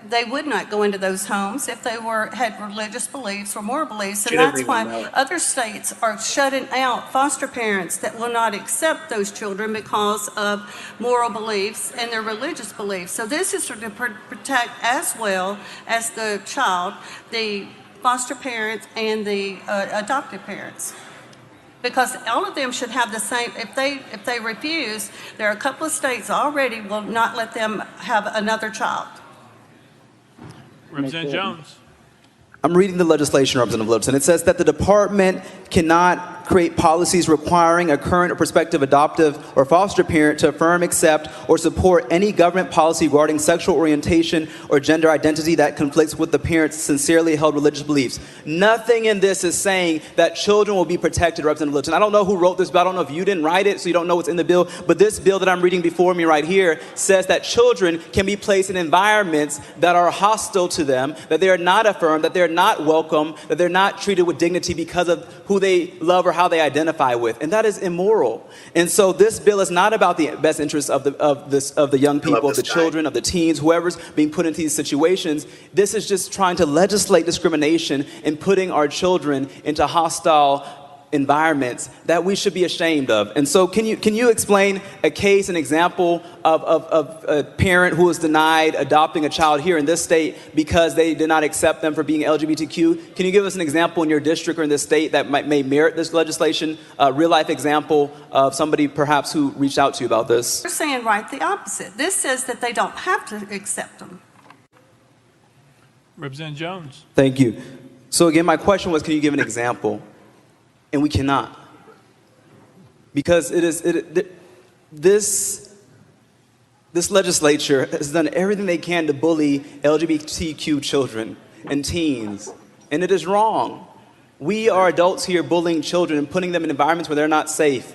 they would not go into those homes if they had religious beliefs or moral beliefs, and that's why other states are shutting out foster parents that will not accept those children because of moral beliefs and their religious beliefs. So this is to protect as well as the child, the foster parents, and the adoptive parents. Because all of them should have the same. If they refuse, there are a couple of states already will not let them have another child. Representative Jones. I'm reading the legislation, Representative Littleton. It says that the department cannot create policies requiring a current or prospective adoptive or foster parent to affirm, accept, or support any government policy regarding sexual orientation or gender identity that conflicts with the parent's sincerely held religious beliefs. Nothing in this is saying that children will be protected, Representative Littleton. I don't know who wrote this bill. I don't know if you didn't write it, so you don't know what's in the bill. But this bill that I'm reading before me right here says that children can be placed in environments that are hostile to them, that they are not affirmed, that they're not welcome, that they're not treated with dignity because of who they love or how they identify with, and that is immoral. And so this bill is not about the best interests of the young people, of the children, of the teens, whoever's being put into these situations. This is just trying to legislate discrimination and putting our children into hostile environments that we should be ashamed of. And so can you explain a case, an example of a parent who was denied adopting a child here in this state because they did not accept them for being LGBTQ? Can you give us an example in your district or in this state that may merit this legislation, a real life example of somebody perhaps who reached out to you about this? You're saying right the opposite. This says that they don't have to accept them. Representative Jones. Thank you. So again, my question was, can you give an example? And we cannot, because this legislature has done everything they can to bully LGBTQ children and teens, and it is wrong. We are adults here bullying children and putting them in environments where they're not safe.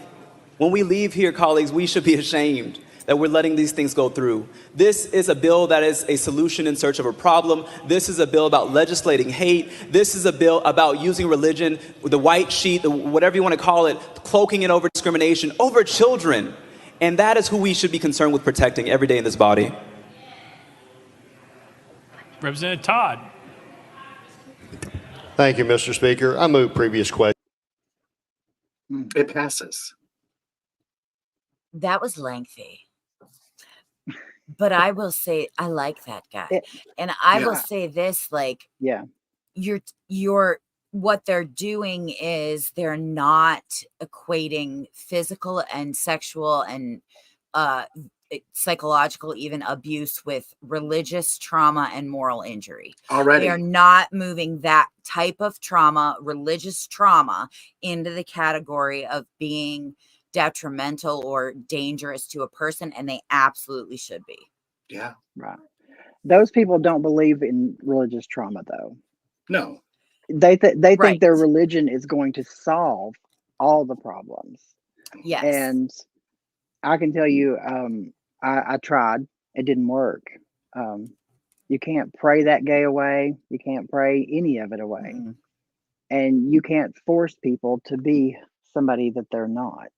When we leave here, colleagues, we should be ashamed that we're letting these things go through. This is a bill that is a solution in search of a problem. This is a bill about legislating hate. This is a bill about using religion, the white sheet, whatever you want to call it, cloaking it over discrimination, over children. And that is who we should be concerned with protecting every day in this body. Representative Todd. Thank you, Mr. Speaker. I move previous question. It passes. That was lengthy. But I will say, I like that guy. And I will say this, like, you're what they're doing is they're not equating physical and sexual and psychological even abuse with religious trauma and moral injury. Already. They are not moving that type of trauma, religious trauma, into the category of being detrimental or dangerous to a person, and they absolutely should be. Yeah. Right. Those people don't believe in religious trauma, though. No. They think their religion is going to solve all the problems. Yes. And I can tell you, I tried. It didn't work. You can't pray that gay away. You can't pray any of it away. Mm-hmm. And you can't force people to be somebody that they're not.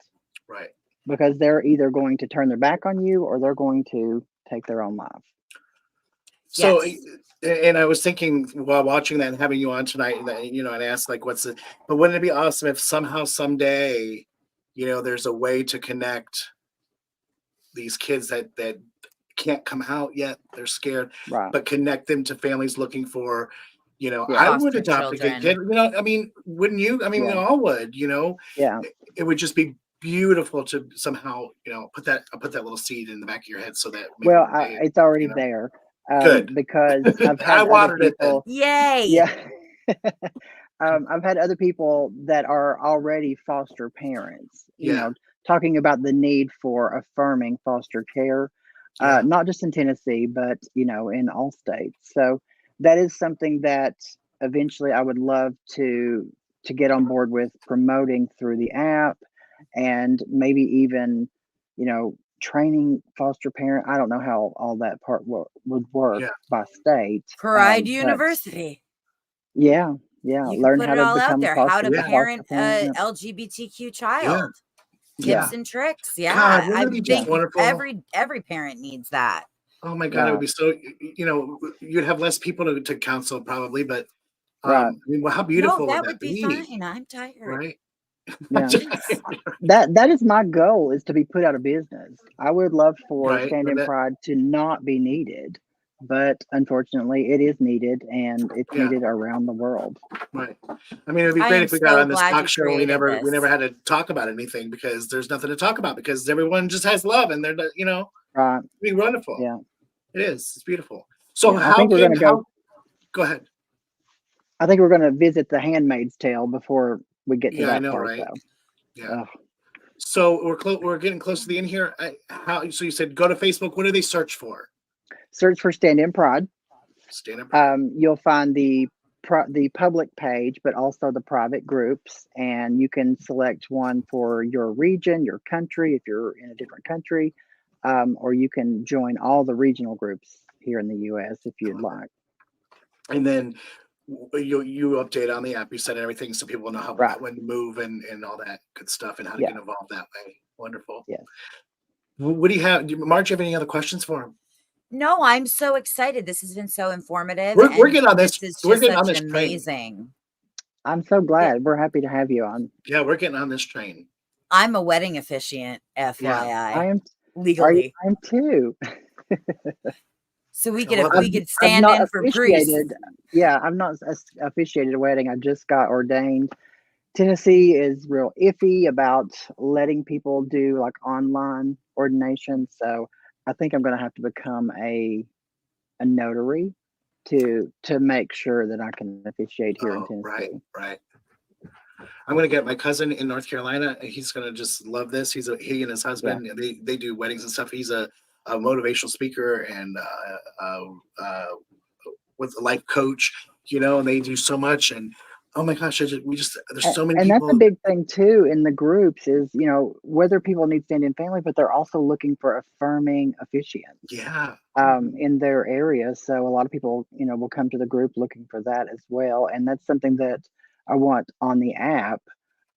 Right. Because they're either going to turn their back on you or they're going to take their own life. So, and I was thinking while watching that and having you on tonight, that, you know, and asked like, but wouldn't it be awesome if somehow, someday, you know, there's a way to connect these kids that can't come out yet, they're scared, but connect them to families looking for, you know, I would adopt a kid, you know, I mean, wouldn't you? I mean, we all would, you know, it would just be beautiful to somehow, you know, put that little seed in the back of your head so that it's already there. Good. Because I've had I watered people, it then. Yay. Yeah. I've had other people that are already foster parents, you know, talking about the need for affirming foster care, not just in Tennessee, but, you know, in all states. So that is something that eventually I would love to get on board with promoting through the app, and maybe even, you know, training foster parent. I don't know how all that part would work by state. Pride University. Yeah. You Learn can put how it to all out become there. a How to foster parent parent. LGBTQ child. Yeah. Tips and tricks. Yeah. God, wouldn't it I be just think wonderful? every parent needs that. Oh my God, it would be so, you know, you'd have less people to counsel probably, but I mean, well, how beautiful No, would that would be fine. I'm tired. Right? Yeah. that is my goal, is to be put out of business. I would love for Stand in Pride to not be needed, but unfortunately it is needed, and it's needed around the world. Right. I mean, it'd be great if we got on this talk show and we never had to talk about anything, because there's nothing to talk about, because everyone just has love and they're, you know, it'd be wonderful. Yeah. It is. It's beautiful. So I think we're going to go. Go ahead. I think we're going to visit The Handmaid's Tale before we get to that part, right? though. Yeah. So we're getting close to the end here. So you said go to Facebook. What do they search for? Search for Stand in Pride. Stand in Pride. You'll find the public page, but also the private groups, and you can select one for your region, your country, if you're in a different country, or you can join all the regional groups here in the U.S. if you'd like. And then you update on the app. You said everything so people know how when to move and all that good stuff, and how to get involved that way. Wonderful. Yes. What do you have, Marge? You have any other questions for him? No, I'm so excited. This has been so informative. We're getting on this. We're getting on this amazing. I'm so glad. We're happy to have you on. Yeah, we're getting on this train. I'm a wedding officiant, FYI. I am legally. I'm too. So we could stand in for priests. Yeah, I'm not officiated a wedding. I just got ordained. Tennessee is real iffy about letting people do like online ordination, so I think I'm going to have to become a notary to make sure that I can officiate here in Tennessee. Right. I'm going to get my cousin in North Carolina. He's going to just love this. He and his husband, they do weddings and stuff. He's a motivational speaker and with a life coach, you know, and they do so much. And oh my gosh, there's so many people. And that's a big thing too in the groups is, you know, whether people need stand-in family, but they're also looking for affirming officiants. Yeah. In their area. So a lot of people, you know, will come to the group looking for that as well. And that's something that I want on the app,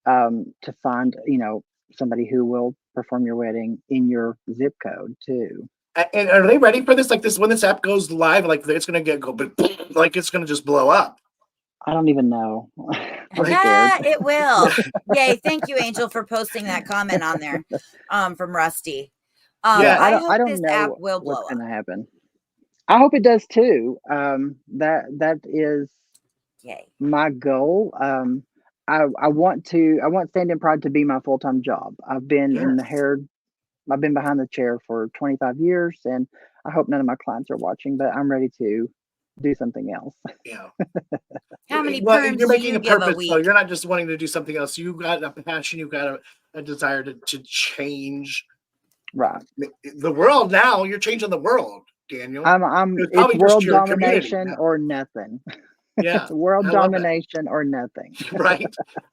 to find, you know, somebody who will perform your wedding in your zip code too. And are they ready for this? Like this, when this app goes live, like it's going to like it's going to just blow up. I don't even know. Yeah, it will. Yay. Thank you, Angel, for posting that comment on there from Rusty. Yeah. I hope don't this app know will what's blow going up. to happen. I hope it does too. That is Yay. my goal. I want Stand in Pride to be my full-time job. I've been I've been behind the chair for 25 years, and I hope none of my clients are watching, but I'm ready to do something else. Yeah. How many Well, perms you're do making you a give a purpose, though. week? You're not just wanting to do something else. You got a passion. You got a desire to change Right. the world. Now you're changing the world, Daniel. It's It's probably just world your community domination now. or nothing. Yeah, World I love that. domination or nothing. Right?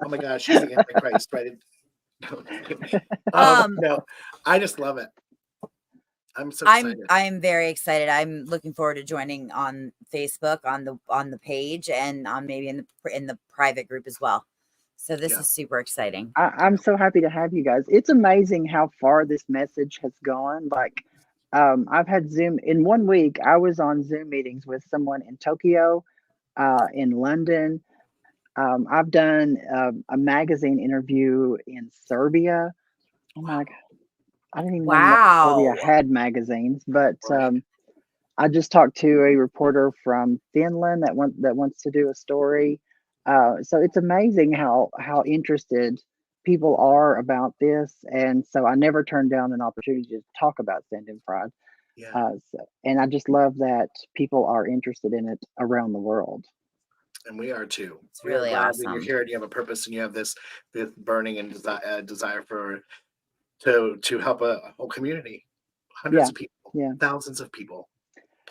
Oh my gosh, she's the Antichrist, right? No, I just love it. I'm so excited. I'm very excited. I'm looking forward to joining on Facebook on the page and on maybe in the private group as well. So this is super exciting. I'm so happy to have you guys. It's amazing how far this message has gone. Like, I've had Zoom in 1 week. I was on Zoom meetings with someone in Tokyo, in London. I've done a magazine interview in Serbia. Oh my God. I didn't even know Serbia had magazines, but I just talked to a reporter from Finland that wants to do a story. So it's amazing how interested people are about this, and so I never turned down an opportunity to talk about Stand in Pride. And I just love that people are interested in it around the world. And we are too. It's We are really glad that you're awesome. here and you have a purpose and you have this burning and desire to help a whole community, hundreds of people, thousands of people,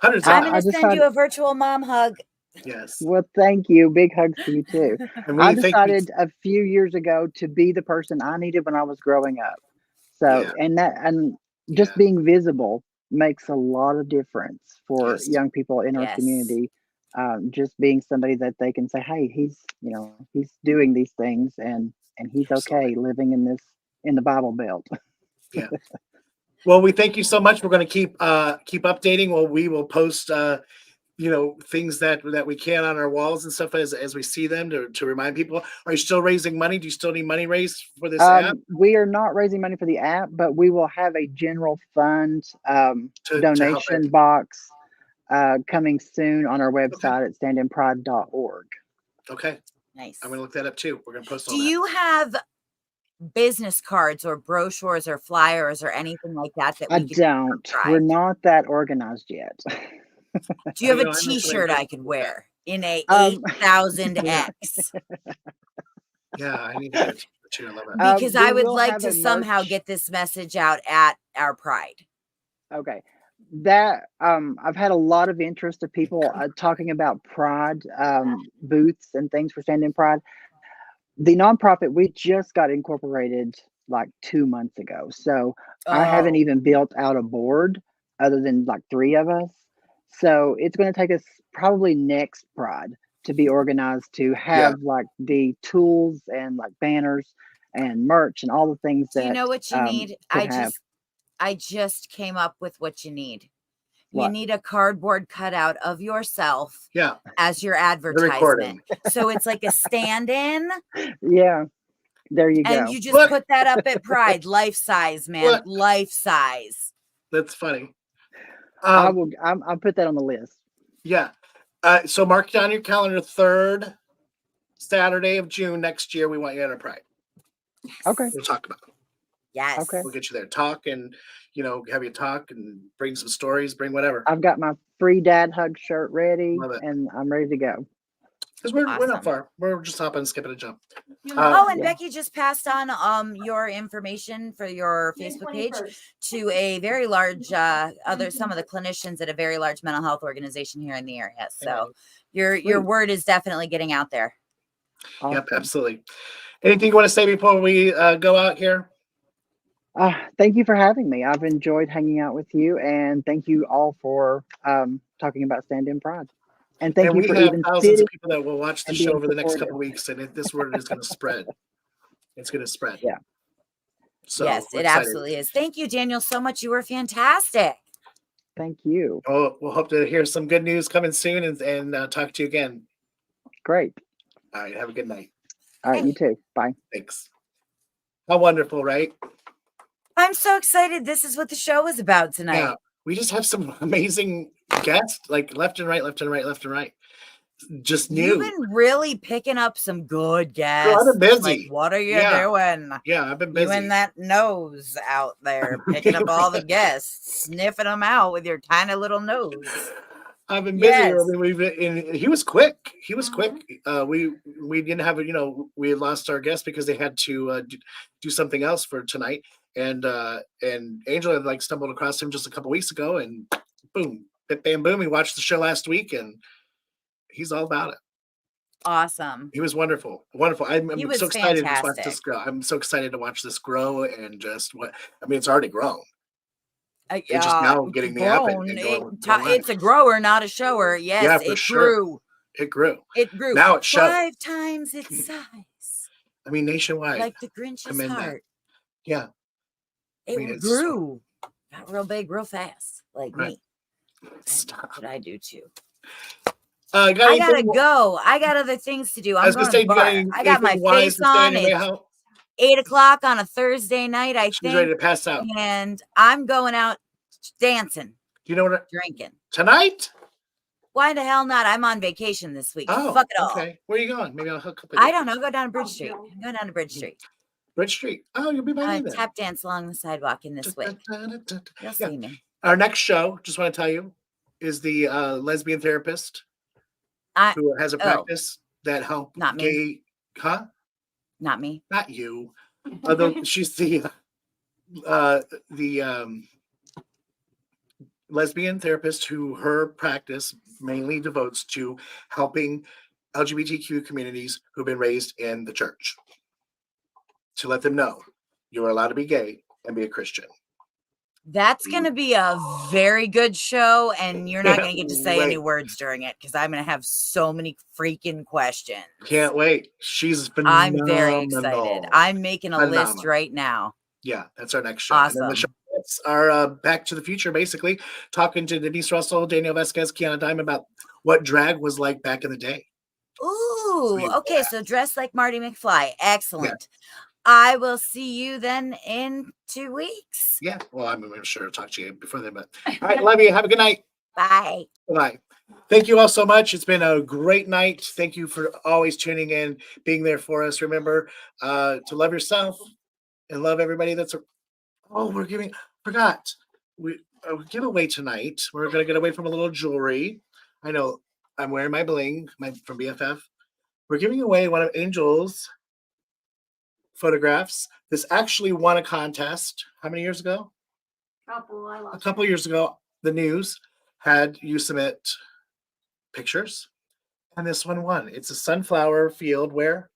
hundreds of I'm going to thousands. send you a virtual mom hug. Yes. Well, thank you. Big hugs to you too. And I we thank you. decided a few years ago to be the person I needed when I was growing up. So, and just being visible makes a lot of difference for young people in our community. Just being somebody that they can say, hey, he's doing these things and he's okay living in the Bible Belt. Yeah. Well, we thank you so much. We're going to keep updating. Well, we will post things that we can on our walls and stuff as we see them to remind people. Are you still raising money? Do you still need money raised for this app? We are not raising money for the app, but we will have a general fund donation box coming soon on our website at standinpride.org. Okay. Nice. I'm going to look that up too. We're going to post all Do that. you have business cards or brochures or flyers or anything like that we I can don't. We're not that organized yet. Do you have a t-shirt I could wear in a 8000X? Yeah, I need to get a t-shirt too. I love it. Because I would like to somehow get this message out at our Pride. Okay. That I've had a lot of interest of people talking about Pride booths and things for Stand in Pride. The nonprofit, we just got incorporated like 2 months ago. So I haven't even built out a board other than like 3 of us. So it's going to take us probably next Pride to be organized to have like the tools and like banners and merch and all the things that. Do you know what you need? I just came up with what you need. You need a cardboard cutout of yourself as your advertisement. So it's like a stand-in. Yeah. There you go. And you just put that up at Pride. Life size, man. Life size. That's funny. I'll put that on the list. Yeah. So mark down your calendar, 3rd Saturday of June next year. We want you at our Pride. Okay. We'll talk about it. Yes. Okay. We'll get you there. Talk and have you talk and bring some stories, bring whatever. I've got my free dad hug shirt ready and I'm ready to go. Because we're not far. We're just hopping, skipping a jump. And Becky just passed on your information for your Facebook page to a very large some of the clinicians at a very large mental health organization here in the area. So your word is definitely getting out there. Awesome. Yep, absolutely. Anything you want to say before we go out here? Thank you for having me. I've enjoyed hanging out with you, and thank you all for talking about Stand in Pride. And thank you for even thousands of people that will watch the show over the next couple of weeks, and this word is going to spread. It's going to spread. Yeah. So yes, it absolutely is. Thank you, Daniel, so much. You were fantastic. Thank you. We'll hope to hear some good news coming soon and talk to you again. Great. All right. Have a good night. All right. You too. Bye. Thanks. How wonderful, right? I'm so excited. This is what the show is about tonight. Yeah, we just have some amazing guests, like left and right, left and right, left and right. Just You've new. been really picking up some good guests. Girl, I've been busy. Like, what are you Yeah. doing? Yeah, I've been You busy. and that nose out there, picking up all the guests, sniffing them out with your tiny little nose. I've been busy. Yes. I mean, and he was quick. He was quick. We didn't have we had lost our guest because they had to do something else for tonight. And Angela had like stumbled across him just a couple weeks ago, and boom, bam, boom. He watched the show last week, and he's all about it. Awesome. He was wonderful. Wonderful. I'm He was so excited to watch this fantastic. grow. I'm so excited to watch this grow and just it's already grown. They're just now getting the app and going It's a grower, not a shower. Yes, Yeah, for it sure. grew. It grew. It grew. Now it's showing. 5 times its size. I mean, nationwide. Like the Grinch's Commend that. heart. Yeah. It mean, it's- grew. Got real big, real fast. Like Right. me. That's what I do too. Got I gotta anything- go. I got other things to do. I I'm was going gonna to say, the do you got bar. any- I got my anything wise face to say on. anyway, It's how- 8 o'clock on a Thursday night, I She's think. ready to pass out. And I'm going out dancing, Do you know what? drinking. Tonight? Why the hell not? I'm on vacation this week. Oh, Fuck it all. okay. Where are you going? Maybe I'll hook up with I you. don't know. Go down to Bridge Street. Go down to Bridge Street. Bridge Street. Oh, you'll be by me then. Tap dance along the sidewalk in this way. You'll Yeah. see me. Our next show, just want to tell you, is the lesbian therapist who has a practice that help Not me. gay, Not me. not you. Although she's the lesbian therapist who her practice mainly devotes to helping LGBTQ communities who've been raised in the church, to let them know you are allowed to be gay and be a Christian. That's going to be a very good show, and you're not going to get to say any Wait. words during it because I'm going to have so many freaking questions. Can't wait. She's phenomenal. I'm very excited. I'm making a list Phenomenal. right now. Yeah, that's our next show. And then the Awesome. show are Back to the Future, basically talking to Denise Russell, Daniel Vasquez, Kiana Dime about what drag was like back in the day. Ooh, Sweet. okay. So dressed like Marty McFly. Excellent. I will see you then in 2 weeks. Yeah, well, I'm sure I'll talk to you before then, but all right, love you. Have a good night. Bye. Bye. Thank you all so much. It's been a great night. Thank you for always tuning in, being there for us. Remember to love yourself and love everybody that's forgot. We a giveaway tonight. We're gonna get away from a little jewelry. I know I'm wearing my bling, from BFF. We're giving away one of Angel's photographs. This actually won a contest. How many years ago? A couple years ago, the news had you submit pictures, and this one won. It's a sunflower field. Where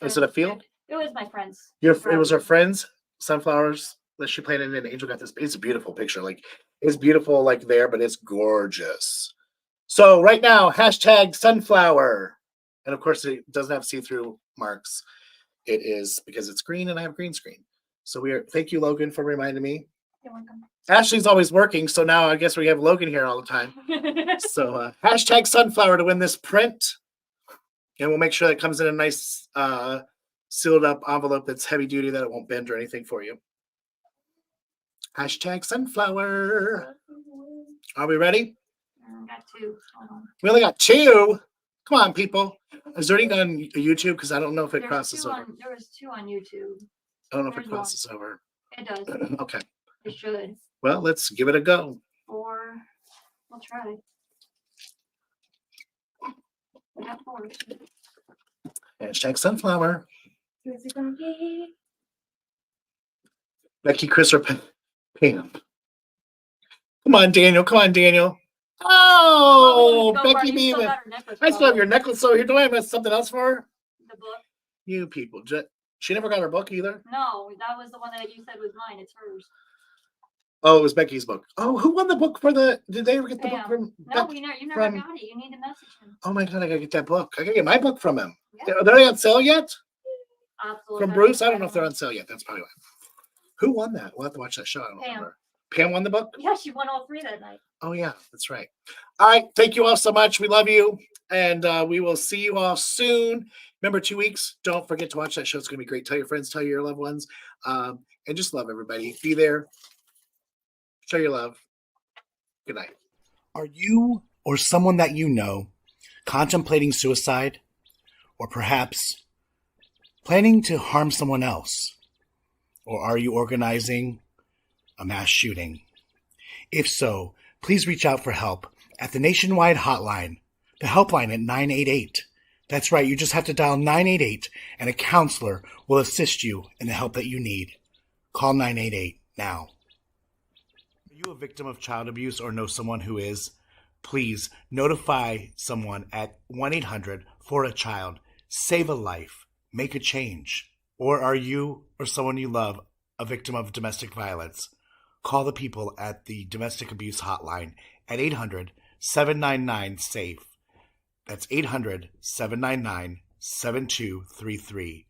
is it? A field? It was my friend's. It was her friend's sunflowers that she planted, and Angel got this. It's a beautiful picture. Like, it's beautiful, like there, but it's gorgeous. So right now, hashtag sunflower, and of course, it doesn't have see-through marks. It is because it's green, and I have green screen. So thank you, Logan, for reminding me. You're welcome. Ashley's always working, so now I guess we have Logan here all the time. So hashtag sunflower to win this print, and we'll make sure that comes in a nice sealed up envelope that's heavy duty, that it won't bend or anything for you. Hashtag sunflower. Are we ready? Got 2. Hold on. We only got 2. Come on, people. Is there anything on YouTube? Because I don't know if it There's crosses 2 over. on, there was 2 on YouTube. I don't know if there's it crosses over. It does. Okay. It should. Well, let's give it a go. Or we'll try. We got 4. Hashtag sunflower. Who's it gonna be? Becky, Chris, or Pam. Come on, Daniel. Come on, Daniel. Oh, Becky Beeman. I still have your necklace over here. Do I have something else for her? The book. You people. She never got her book either. No, that was the one that you said was mine. It's hers. Oh, it was Becky's book. Oh, who won the book for the? Did they ever get the book Pam. from? No, Beck- you never from- got it. You need to message him. Oh my God, I gotta get that book. I gotta get my book from him. Are they on sale yet? Absolutely. From Bruce? I don't know if they're on sale yet. That's probably why. Who won that? We'll have to watch that show. I don't Pam. remember. Pam won the book? Yeah, she won all 3 that night. Oh yeah, that's right. All right, thank you all so much. We love you, and we will see you all soon. Remember, 2 weeks. Don't forget to watch that show. It's gonna be great. Tell your friends, tell your loved ones. and just love everybody. Be there. Show your love. Good night. Are you or someone that you know contemplating suicide, or perhaps planning to harm someone else? Or are you organizing a mass shooting? If so, please reach out for help at the nationwide hotline, the helpline at 988. That's right, you just have to dial 988 and a counselor will assist you in the help that you need. Call 988 now. Are you a victim of child abuse or know someone who is? Please notify someone at 1-800-for-a-child. Save a life. Make a change. Or are you or someone you love a victim of domestic violence? Call the people at the Domestic Abuse Hotline at 800-799-SAFE. That's 800-799-7233.